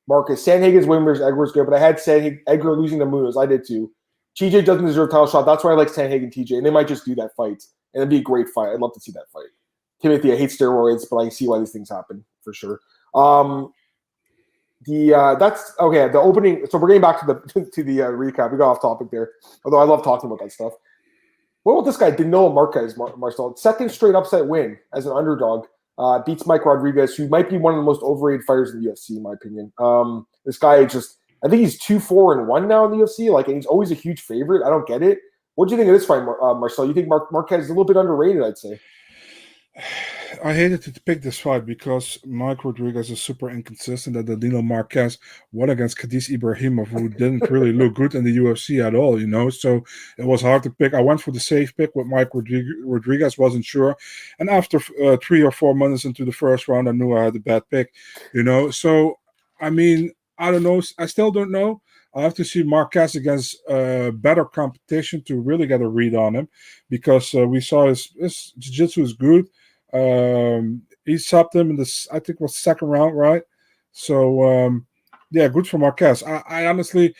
Marcus, Sandhagen's win versus Edgar was good, but I had Edgar losing to Munoz. I did too. TJ doesn't deserve a title shot. That's why I like Sandhagen TJ, and they might just do that fight. And it'd be a great fight. I'd love to see that fight. Timothy, I hate steroids, but I see why these things happen for sure. That's okay. The opening. So we're getting back to the recap. We got off topic there. Although I love talking about that stuff. What about this guy, Beneil Marquez, Marcel? 2nd straight upset win as an underdog. Beats Mike Rodriguez, who might be one of the most overrated fighters in the UFC, in my opinion. This guy I think he's 2-4-1 now in the UFC. Like, and he's always a huge favorite. I don't get it. What do you think of this fight, Marcel? You think Marquez is a little bit underrated? I'd say. I hated to pick this fight because Mike Rodriguez is super inconsistent. And Beneil Marquez won against Khadis Ibrahimov, who didn't really look good in the UFC at all, you know. So it was hard to pick. I went for the safe pick with Mike Rodriguez, wasn't sure. And after 3 or 4 minutes into the first round, I knew I had a bad pick, you know. So, I mean, I don't know. I still don't know. I have to see Marquez against better competition to really get a read on him because we saw his jiu-jitsu is good. He stopped him in this, I think it was 2nd round, right? So, good for Marquez. I honestly,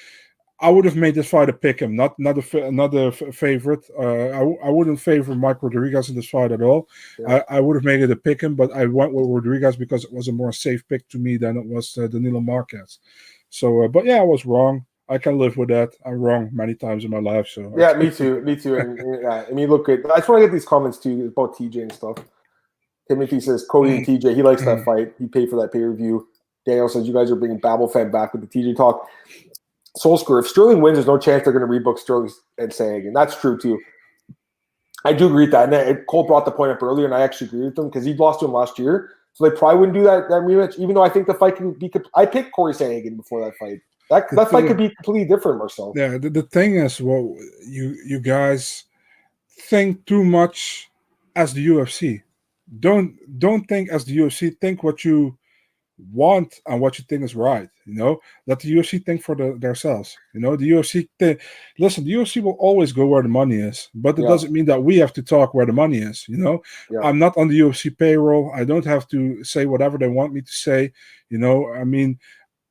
I would have made this fight a pick him, not a favorite. I wouldn't favor Mike Rodriguez in this fight at all. Yeah. I would have made it a pick him, but I went with Rodriguez because it was a more safe pick to me than it was Danilo Marquez. So, but yeah, I was wrong. I can live with that. I'm wrong many times in my life. So yeah, me too. And I mean, look good. I just want to get these comments too about TJ and stuff. Timothy says Cody and TJ. He likes that fight. He paid for that pay-per-view. Daniel says you guys are bringing Babel Fed back with the TJ talk. Solskjaer, if Sterling wins, there's no chance they're going to rebook Sterling and Sandhagen. That's true too. I do agree with that. And Cole brought the point up earlier, and I actually agree with him because he lost to him last year. So they probably wouldn't do that rematch, even though I think the fight could be – I picked Cory Sandhagen before that fight. That fight could be completely different, Marcel. Yeah, the thing is, well, you guys think too much as the UFC. Don't think as the UFC. Think what you want and what you think is right. Let the UFC think for themselves. The UFC listen, the UFC will always go where the money is, but it doesn't mean that we have to talk where the money is. I'm not on the UFC payroll. I don't have to say whatever they want me to say. I mean,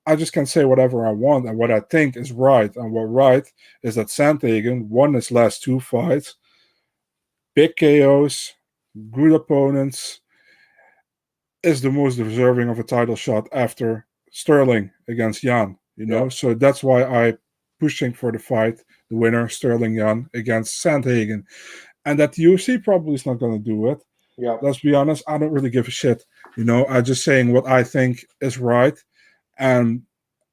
I just can say whatever I want and what I think is right. And what right is that Sandhagen won his last 2 fights, big KOs, good opponents, is the most deserving of a title shot after Sterling against Jan, So that's why I pushing for the fight, the winner, Sterling Jan against Sandhagen. And that the UFC probably is not going to do it. Yeah. Let's be honest, I don't really give a shit. I'm just saying what I think is right. And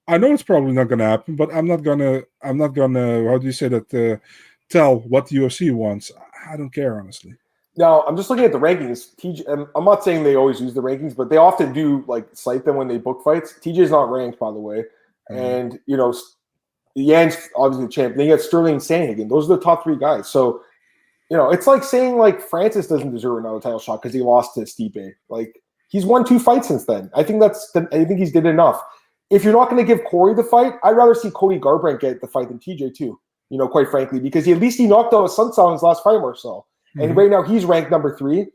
I know it's probably not going to happen, but I'm not gonna, how do you say that, tell what the UFC wants. I don't care, honestly. Now, I'm just looking at the rankings. TJ, I'm not saying they always use the rankings, but they often do cite them when they book fights. TJ's not ranked, by the way. And, Jan's obviously the champ. Then you got Sterling and Sandhagen. Those are the top 3 guys. So, it's like saying Francis doesn't deserve another title shot because he lost to Stipe. He's won 2 fights since then. I think he's did enough. If you're not going to give Cory the fight, I'd rather see Cody Garbrandt get the fight than TJ too, quite frankly, because at least he knocked out Sunsow in his last fight, Marcel. And right now he's ranked number 3.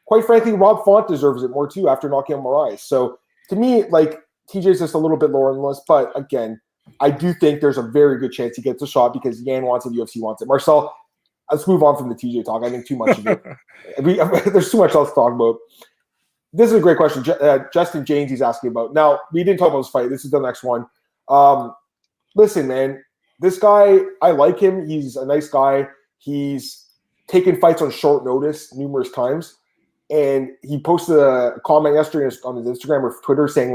Quite frankly, Rob Font deserves it more too after knocking out Moraes. So to me, TJ's just a little bit lower on the list. But again, I do think there's a very good chance he gets a shot because Yan wants it, the UFC wants it. Marcel, let's move on from the TJ talk. I think too much of it. There's too much else to talk about. This is a great question. Justin James, he's asking about. Now, we didn't talk about this fight. This is the next one. Listen, man, this guy, I like him. He's a nice guy. He's taken fights on short notice numerous times. And he posted a comment yesterday on his Instagram or Twitter saying,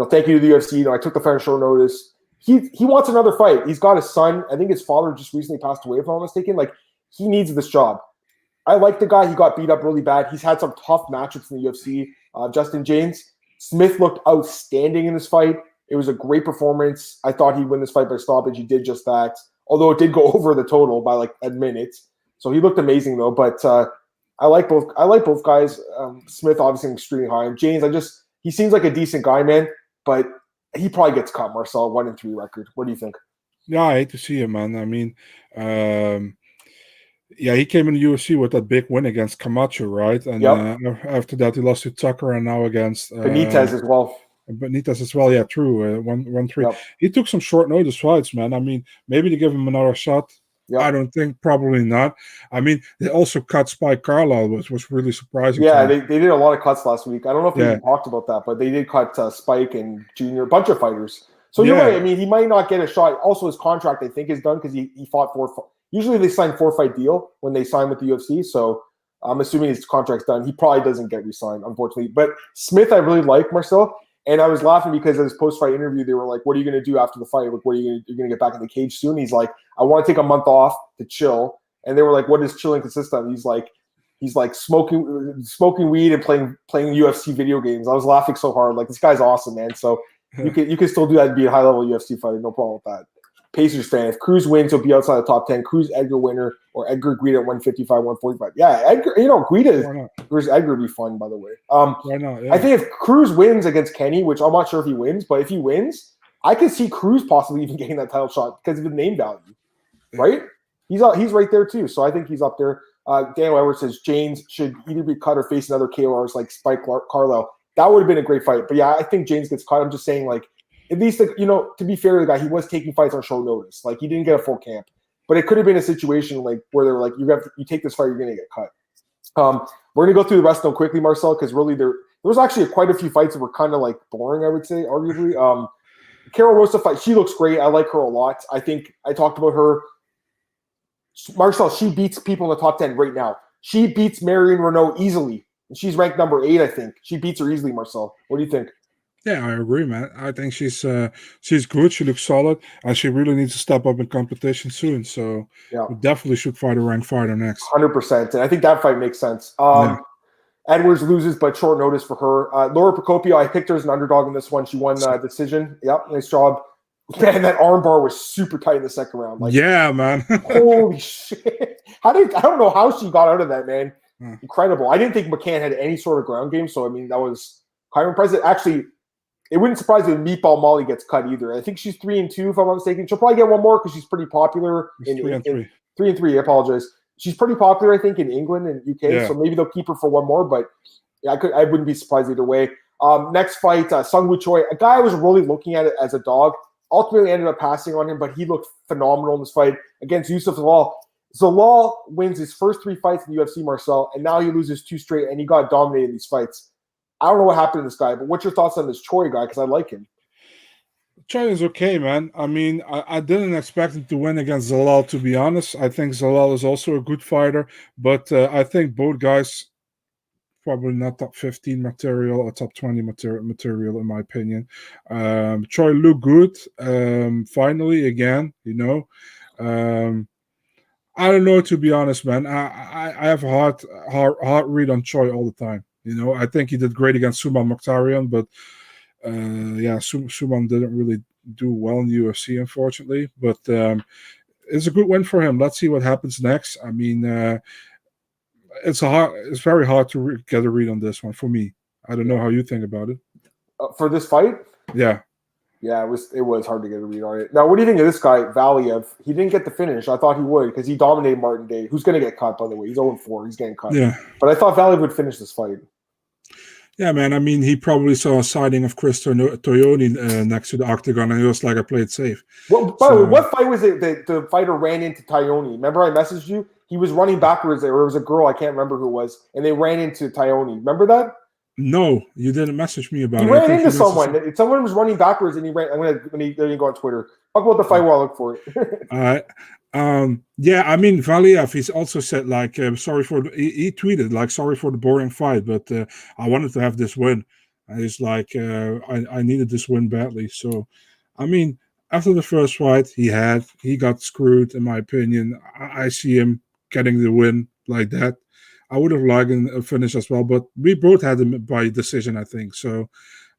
thank you to the UFC. I took the fight on short notice. He wants another fight. He's got a son. I think his father just recently passed away, if I'm not mistaken. He needs this job. I like the guy. He got beat up really bad. He's had some tough matchups in the UFC. Justin James. Smith looked outstanding in this fight. It was a great performance. I thought he'd win this fight by stoppage. He did just that. Although it did go over the total by a minute. So he looked amazing though. But I like both guys. Smith obviously extremely high. And James, he seems like a decent guy, man. But he probably gets cut, Marcel, 1-3 record. What do you think? Yeah, I hate to see him, man. I mean, he came in the UFC with that big win against Camacho, right? And after that, he lost to Tucker, and now against Benitez as well. Yeah, true. 1-3. Yep. He took some short notice fights, man. I mean, maybe to give him another shot. Yep. I don't think, probably not. I mean, they also cut Spike Carlisle, which was really surprising. Yeah, they did a lot of cuts last week. I don't know if we talked about that, but they did cut Spike and Junior, a bunch of fighters. So you're right. I mean, he might not get a shot. Also, his contract, I think, is done because he fought 4. Usually they sign 4-fight deal when they sign with the UFC. So I'm assuming his contract's done. He probably doesn't get re-signed, unfortunately. But Smith, I really like, Marcel. And I was laughing because in his post-fight interview, they were like, what are you going to do after the fight? What are you going to get back in the cage soon? He's like, I want to take a month off to chill. And they were like, what does chilling consist of? He's like smoking weed and playing UFC video games. I was laughing so hard. This guy's awesome, man. So you can still do that and be a high-level UFC fighter. No problem with that. Pacers fan. If Cruz wins, he'll be outside the top 10. Cruz, Edgar winner, or Edgar Guida at 155, 145. Yeah, Edgar, Guida versus Edgar would be fun, by the way. Why not? Yeah. I think if Cruz wins against Kenny, which I'm not sure if he wins, but if he wins, I could see Cruz possibly even getting that title shot because of the name value, right? He's right there too. So I think he's up there. Daniel Edwards says James should either be cut or face another KOers like Spike Carlisle. That would have been a great fight. But yeah, I think James gets cut. I'm just saying, at least, like, you know, to be fair to the guy, he was taking fights on short notice. Like, he didn't get a full camp. But it could have been a situation like where they're like, you take this fight, you're going to get cut. We're going to go through the rest of them quickly, Marcel, because really there was actually quite a few fights that were kind of like boring, I would say, arguably. Carol Rosa fight, she looks great. I like her a lot. I think I talked about her. Marcel, she beats people in the top 10 right now. She beats Marion Renault easily. And she's ranked number 8, I think. She beats her easily, Marcel. What do you think? Yeah, I agree, man. I think she's good. She looks solid, and she really needs to step up in competition soon. So we definitely should fight a ranked fighter next. 100%. And I think that fight makes sense. Edwards loses, but short notice for her. Laura Procopio, I picked her as an underdog in this one. She won decision. Yep, nice job. Man, that armbar was super tight in the second round. Like, yeah, man. Holy shit. I don't know how she got out of that, man. Incredible. I didn't think McCann had any sort of ground game, so I mean that was kind of impressive. Actually, it wouldn't surprise me if Meatball Molly gets cut either. I think she's 3-2, if I'm not mistaken. She'll probably get one more because she's pretty popular. 3-3. 3-3, I apologize. She's pretty popular, I think, in England and UK, so maybe they'll keep her for one more, but yeah, I wouldn't be surprised either way. Next fight, Sungwoo Choi, a guy I was really looking at it as a dog. Ultimately ended up passing on him, but he looked phenomenal in this fight against Yusuf Zalal. Zalal wins his first 3 fights in the UFC, Marcel, and now he loses 2 straight, and he got dominated in these fights. I don't know what happened to this guy, but what's your thoughts on this Choi guy? Because I like him. Choi is okay, man. I mean, I didn't expect him to win against Zalal, to be honest. I think Zalal is also a good fighter, but I think both guys probably not top 15 material or top 20 material in my opinion. Choi looked good finally again, you know. I don't know, to be honest, man. I have a hard read on Choi all the time. You know, I think he did great against Suman Mokhtarian, but Suman didn't really do well in the UFC, unfortunately. But it's a good win for him. Let's see what happens next. I mean, it's very hard to get a read on this one for me. I don't know how you think about it. For this fight? Yeah, it was hard to get a read on it. Now, what do you think of this guy, Valiev? He didn't get the finish. I thought he would because he dominated Martin Day, who's going to get cut, by the way. He's 0-4. He's getting cut. Yeah. But I thought Valiev would finish this fight. Yeah, man. I mean, he probably saw a sighting of Chris Toyoni next to the octagon, and he was like, I played safe. Well, by the way, what fight was it that the fighter ran into Toyoni? Remember I messaged you? He was running backwards there. Or it was a girl, I can't remember who it was, and they ran into Toyoni. Remember that? No, you didn't message me about it. He ran into someone. Someone was running backwards, and he ran. There you go on Twitter. Talk about the fight while I look for it. All right. Yeah, I mean, Valiev, he's also said, like, sorry for he tweeted, like, sorry for the boring fight, but I wanted to have this win. And he's like, I needed this win badly. So, I mean, after the first fight he got screwed, in my opinion. I see him getting the win like that. I would have liked a finish as well, but we both had him by decision, I think. So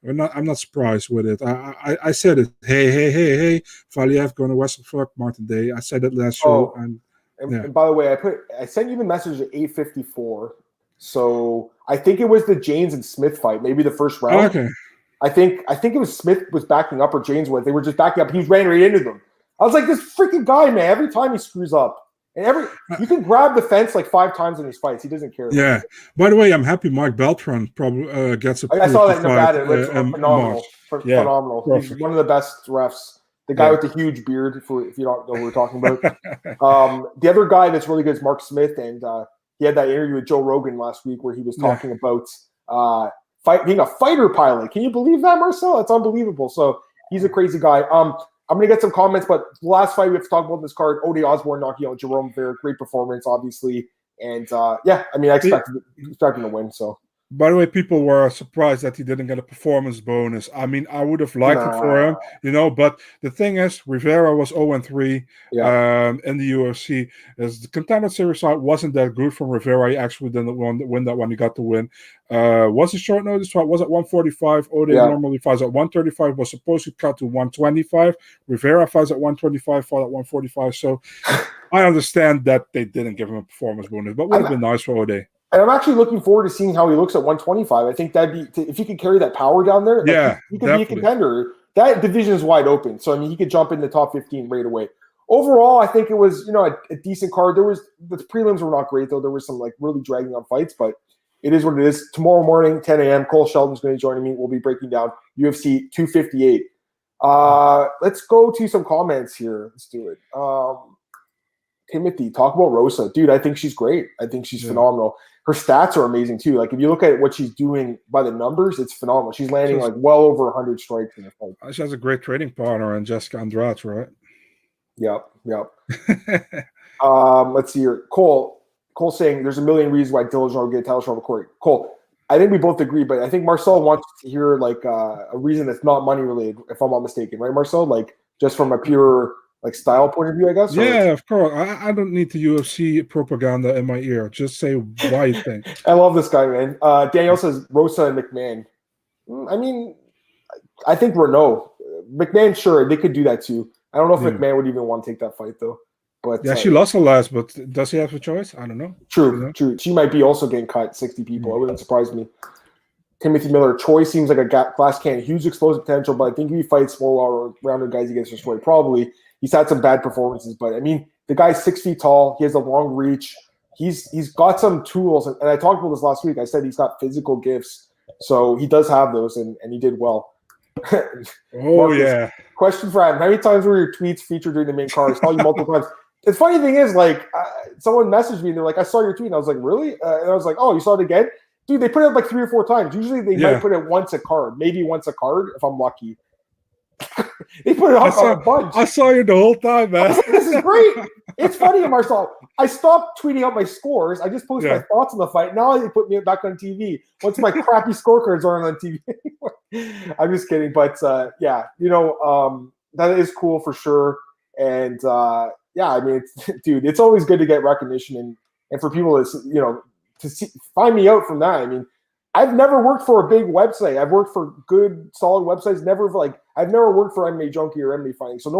I'm not surprised with it. I said it. Hey, Valiev going to Western Martin Day. I said it last show. And by the way, I sent you the message at 8:54. So I think it was the Janes and Smith fight, maybe the first round. Okay. I think it was Smith was backing up or Janes was. They were just backing up. He ran right into them. I was like, this freaking guy, man. Every time he screws up. And you can grab the fence like 5 times in his fights. He doesn't care. Yeah. By the way, I'm happy Mike Beltran probably gets a. I saw that in Nevada. It looks phenomenal. Phenomenal. He's one of the best refs. The guy with the huge beard, if you don't know who we're talking about. The other guy that's really good is Mark Smith, and he had that interview with Joe Rogan last week where he was talking about being a fighter pilot. Can you believe that, Marcel? It's unbelievable. So he's a crazy guy. I'm going to get some comments, but the last fight we have to talk about in this card, Ode Osborne knocking out Jerome Fair. Great performance, obviously. And, I mean, I expected him to win, so. By the way, people were surprised that he didn't get a performance bonus. I mean, I would have liked it for him, you know, but the thing is, Rivera was 0-3 in the UFC. As the Contender Series side wasn't that good from Rivera. He actually didn't win that one. He got the win. Was it short notice fight? Was at 145. Ode normally fights at 135. Was supposed to cut to 125. Rivera fights at 125, fought at 145. So I understand that they didn't give him a performance bonus, but would have been nice for Ode. And I'm actually looking forward to seeing how he looks at 125. I think that'd be if he could carry that power down there. He could be a contender. That division is wide open, so I mean he could jump in the top 15 right away. Overall, I think it was a decent card. The prelims were not great though. There was some like really dragging on fights, but it is what it is. Tomorrow morning, 10 a.m. Cole Sheldon's going to be joining me. We'll be breaking down UFC 258. Let's go to some comments here. Let's do it. Timothy, talk about Rosa. Dude, I think she's great. I think she's phenomenal. Her stats are amazing too. Like if you look at what she's doing by the numbers, it's phenomenal. She's landing like well over 100 strikes in the fight. She has a great trading partner in Jessica Andrade, right? Yep. Let's see here. Cole saying there's a million reasons why Dillinger will get a title shot of Cory. Cole, I think we both agree, but I think Marcel wants to hear like a reason that's not money related, if I'm not mistaken, right, Marcel? Like just from a pure like style point of view, I guess. Yeah, of course. I don't need the UFC propaganda in my ear. Just say why you think. I love this guy, man. Daniel says Rosa and McMahon. I mean, I think Renault. McMahon, sure, they could do that too. I don't know if McMahon would even want to take that fight though. But yeah, she lost the last, but does he have a choice? I don't know. True. She might be also getting cut 60 people. It wouldn't surprise me. Timothy Miller, Choi seems like a glass cannon, huge explosive potential, but I think if he fights more rounded guys, he gets destroyed. Probably. He's had some bad performances, but I mean, the guy's 6 feet tall. He has a long reach. He's got some tools, and I talked about this last week. I said he's got physical gifts, so he does have those, and he did well. Marcus, yeah. Question for Adam: how many times were your tweets featured during the main card? I saw you multiple times. The funny thing is, like, someone messaged me and they're like, "I saw your tweet," and I was like, "Really?" And I was like, "Oh, you saw it again, dude." They put it up like 3 or 4 times. Usually, they might put it once a card, maybe once a card if I'm lucky. They put it up on a bunch. I saw you the whole time, man. This is great. It's funny, Marcel. I stopped tweeting out my scores. I just posted my thoughts on the fight. Now they put me back on TV. Once my crappy scorecards aren't on TV anymore. I'm just kidding. But, that is cool for sure. And, I mean, dude, it's always good to get recognition and for people to find me out from that. I mean, I've never worked for a big website. I've worked for good, solid websites. I've never worked for MMA Junkie or MMA Fighting. So a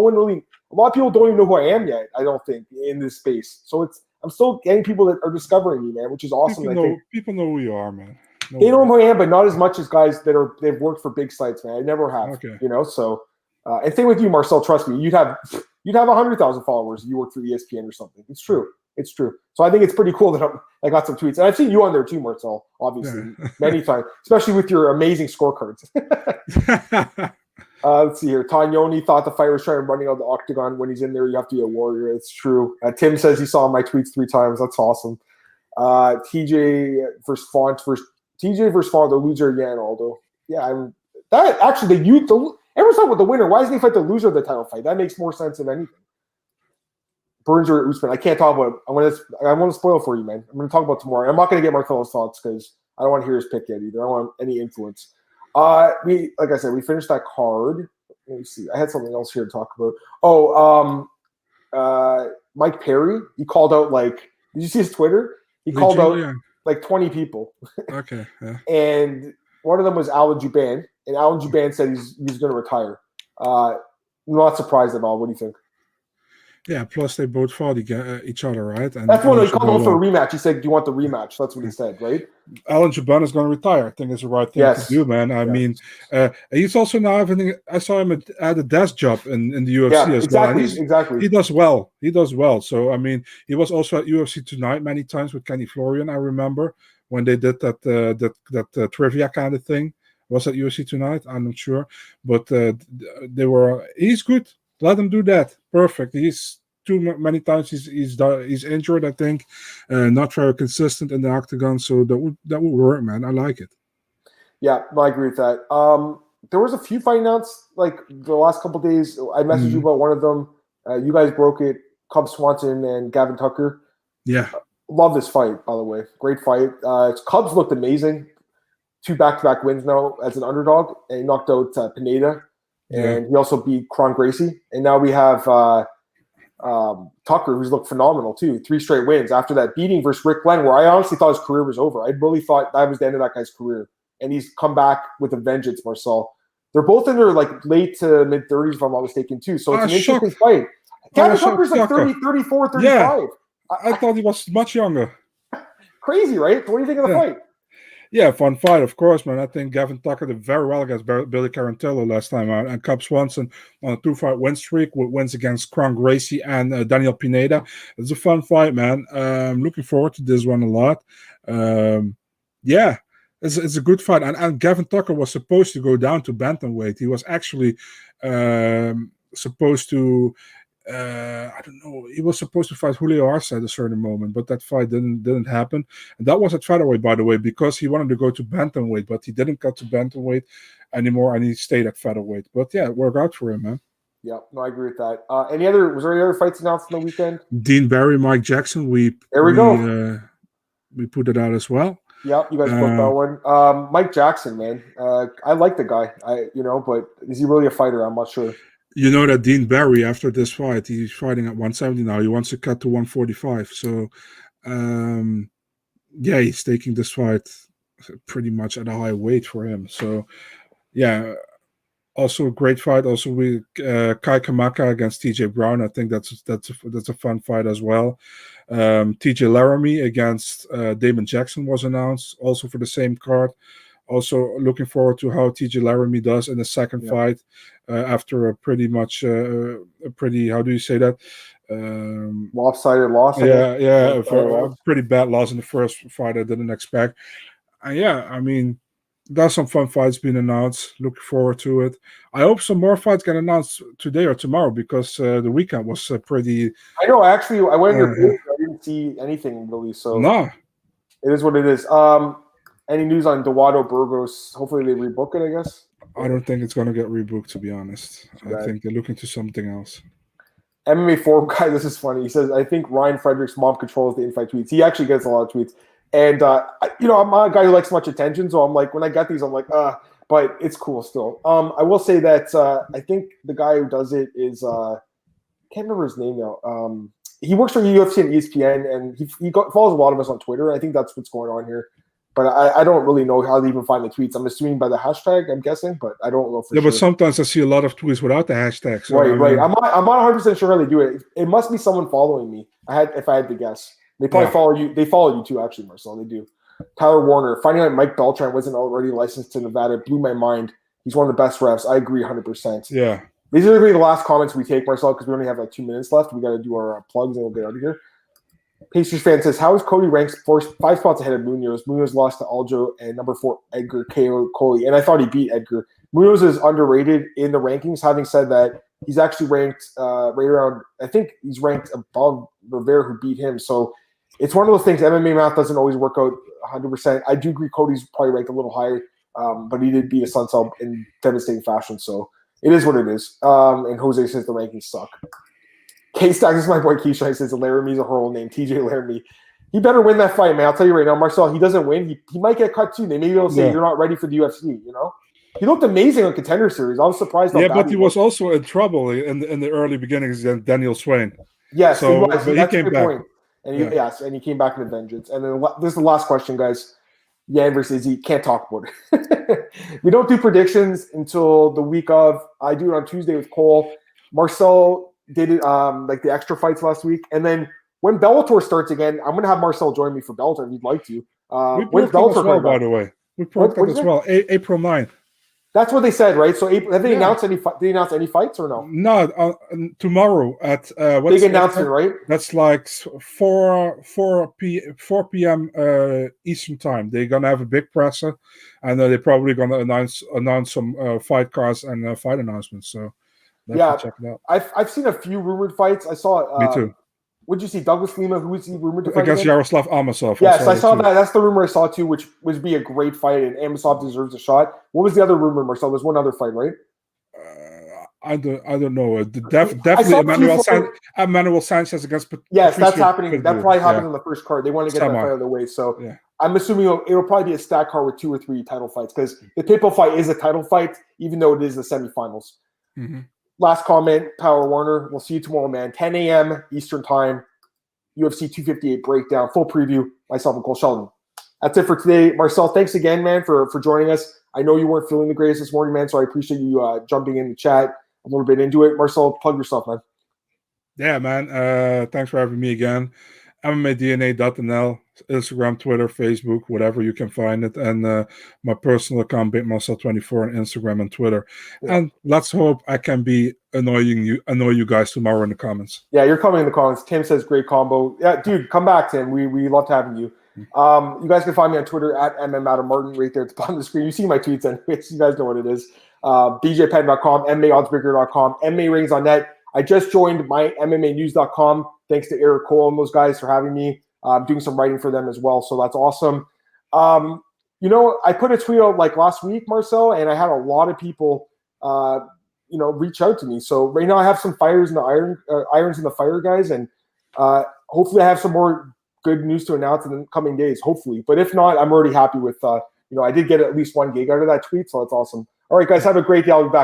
lot of people don't even know who I am yet, I don't think, in this space. So I'm still getting people that are discovering me, man, which is awesome. People know who you are, man. They know who I am, but not as much as guys they've worked for big sites, man. I never have, so, and same with you, Marcel, trust me, you'd have 100,000 followers if you worked for ESPN or something. It's true. So I think it's pretty cool that I got some tweets. And I've seen you on there too, Marcel, obviously, many times, especially with your amazing scorecards. Let's see here. Tagnoni thought the fight was trying running out the octagon. When he's in there, you have to be a warrior. It's true. Tim says he saw my tweets 3 times. That's awesome. TJ versus Font, the loser again, Aldo. Yeah, everyone's talking about the winner. Why doesn't he fight the loser of the title fight? That makes more sense than anything. Burns or Usman. I can't talk about it. I want to spoil for you, man. I'm going to talk about tomorrow. I'm not going to get Marcelo's thoughts because I don't want to hear his pick yet either. I don't want any influence. Like I said, we finished that card. Let me see. I had something else here to talk about. Mike Perry. He called out did you see his Twitter? He called out like 20 people. Okay. Yeah. And one of them was Alan Juban, and Alan Juban said he's going to retire. Not surprised at all. What do you think? Yeah, plus they both fought each other, right? And that's when he called him for a rematch. He said, "Do you want the rematch?" That's what he said, right? Alan Juban is going to retire. I think it's the right thing to do, man. I mean, he's also now having. I saw him at a desk job in the UFC as well. Exactly. He does well. So I mean, he was also at UFC Tonight many times with Kenny Florian. I remember when they did that trivia kind of thing. Was at UFC Tonight? I'm not sure, but they were. He's good. Let him do that. Perfect. He's too many times he's injured, I think. Not very consistent in the octagon, so that would work, man. I like it. Yeah, I agree with that. There was a few fight announcements like the last couple of days. I messaged you about one of them. You guys broke it. Cub Swanson and Gavin Tucker. Yeah. Love this fight, by the way. Great fight. Cubs looked amazing. 2 back-to-back wins now as an underdog, and he knocked out Pineda. And he also beat Kron Gracie. And now we have Tucker, who's looked phenomenal, too. 3 straight wins after that beating versus Rick Glenn, where I honestly thought his career was over. I really thought that was the end of that guy's career. And he's come back with a vengeance, Marcel. They're both in their late to mid-30s, if I'm not mistaken, too. So it's an interesting fight. Gavin Tucker's like 30, 34, 35. Yeah. I thought he was much younger. Crazy, right? What do you think of the fight? Yeah, fun fight, of course, man. I think Gavin Tucker did very well against Billy Carantello last time out. And Cub Swanson on a 2-fight win streak with wins against Kron Gracie and Daniel Pineda. It's a fun fight, man. I'm looking forward to this one a lot. It's a good fight. And Gavin Tucker was supposed to go down to bantamweight. He was actually supposed to. I don't know. He was supposed to fight Julio Arce at a certain moment, but that fight didn't happen. And that was at featherweight, by the way, because he wanted to go to bantamweight, but he didn't cut to bantamweight anymore, and he stayed at featherweight. But yeah, it worked out for him, man. Yeah, no, I agree with that. Was there any other fights announced on the weekend? Dean Barry, Mike Jackson. There we go. We put it out as well. Yeah, you guys booked that one. Mike Jackson, man. I like the guy. But is he really a fighter? I'm not sure. You know that Dean Barry, after this fight, he's fighting at 170 now. He wants to cut to 145. So, he's taking this fight pretty much at a high weight for him. So, yeah, also a great fight. Also, Kai Kamaka against TJ Brown. I think that's a fun fight as well. TJ Laramie against Damon Jackson was announced, also for the same card. Also looking forward to how TJ Laramie does in the second fight after a pretty much how do you say that? Lopsided loss. A pretty bad loss in the first fight I didn't expect. I mean, there's some fun fights being announced. Looking forward to it. I hope some more fights get announced today or tomorrow because the weekend was pretty. I know. Actually, I went in your page. I didn't see anything really. So no, it is what it is. Any news on Duado Burgos? Hopefully they rebook it, I guess. I don't think it's going to get rebooked, to be honest. I think they're looking to something else. MMA forum guy, this is funny. He says, I think Ryan Frederick's mom controls the in-fight tweets. He actually gets a lot of tweets. And, I'm not a guy who likes much attention, so I'm like, when I get these, I'm like, but it's cool still. I will say that I think the guy who does it is, can't remember his name now. He works for UFC and ESPN, and he follows a lot of us on Twitter. I think that's what's going on here. But I don't really know how to even find the tweets. I'm assuming by the hashtag, I'm guessing, but I don't know for sure. But sometimes I see a lot of tweets without the hashtag. So right. I'm not 100% sure how they do it. It must be someone following me. If I had to guess. They probably follow you. They follow you too, actually, Marcel. They do. Tyler Warner, finding out Mike Beltran wasn't already licensed to Nevada blew my mind. He's one of the best refs. I agree 100%. Yeah. These are going to be the last comments we take, Marcel, because we only have like 2 minutes left. We got to do our plugs and we'll get out of here. Pacers fan says, how is Cody ranked 5 spots ahead of Munoz? Munoz lost to Aljo and number 4 Edgar KO Coley. And I thought he beat Edgar. Munoz is underrated in the rankings. Having said that, he's actually ranked right around, I think he's ranked above Rivera, who beat him. So it's one of those things. MMA math doesn't always work out 100%. I do agree Cody's probably ranked a little higher, but he did beat a Sunsell in devastating fashion. So it is what it is. And Jose says the rankings suck. K-Stack, this is my boy Keisha. He says Laramie's a horrible name. TJ Laramie. He better win that fight, man. I'll tell you right now, Marcel, he doesn't win. He might get cut too. They maybe will say you're not ready for the UFC, He looked amazing on Contender Series. I was surprised. But he was also in trouble in the early beginnings against Daniel Swain. Yes, so, he was. But That's he came back. Point. And he came back in a vengeance. And then this is the last question, guys. Yan versus Izzy. Can't talk about it. We don't do predictions until the week of. I do it on Tuesday with Cole. Marcel did it like the extra fights last week. And then when Bellator starts again, I'm going to have Marcel join me for Bellator if you'd like to. When's Bellator as well, by the way? We broke that as well. April 9th. That's what they said, right? So have they announced any? Did they announce any fights or no? No, tomorrow at big announcement, right? That's like 4 p.m. Eastern time. They're gonna have a big presser, and they're probably gonna announce some fight cards and fight announcements. So check it out. I've seen a few rumored fights. I saw. Me too. What did you see? Douglas Lima, who was he rumored to fight against Yaroslav Amosov? Yes, I saw that. That's the rumor I saw too, which would be a great fight, and Amosov deserves a shot. What was the other rumor, Marcel? There's one other fight, right? I don't know. Definitely Emmanuel Sanchez against. Yes, that's happening. That probably happened on the first card. They want to get that fight out of the way, so I'm assuming it'll probably be a stack card with 2 or 3 title fights because the Pitbull fight is a title fight, even though it is the semifinals. Mm-hmm. Last comment, Power Warner. We'll see you tomorrow, man. 10 a.m. Eastern Time. UFC 258 breakdown, full preview. Myself and Cole Sheldon. That's it for today. Marcel, thanks again, man, for joining us. I know you weren't feeling the greatest this morning, man, so I appreciate you jumping in the chat a little bit into it. Marcel, plug yourself, man. Yeah, man. Thanks for having me again. MMADNA.nl, Instagram, Twitter, Facebook, whatever you can find it. And my personal account, BigMarcel24 on Instagram and Twitter. Yeah. And let's hope I can annoy you guys tomorrow in the comments. Yeah, you're coming in the comments. Tim says great combo. Yeah, dude, come back, Tim. We loved having you. You guys can find me on Twitter at MMAdamMartin right there at the bottom of the screen. You see my tweets anyways. You guys know what it is. BJPen.com, MMAOddsBreaker.com, MMA Rings on Net. I just joined my MMAnews.com. Thanks to Eric Cole and those guys for having me. I'm doing some writing for them as well, so that's awesome. I put a tweet out like last week, Marcel, and I had a lot of people, reach out to me. So right now I have some irons in the fire, guys, and hopefully I have some more good news to announce in the coming days, hopefully. But if not, I'm already happy with, I did get at least one gig out of that tweet, so that's awesome. All right, guys, have a great day. I'll be back.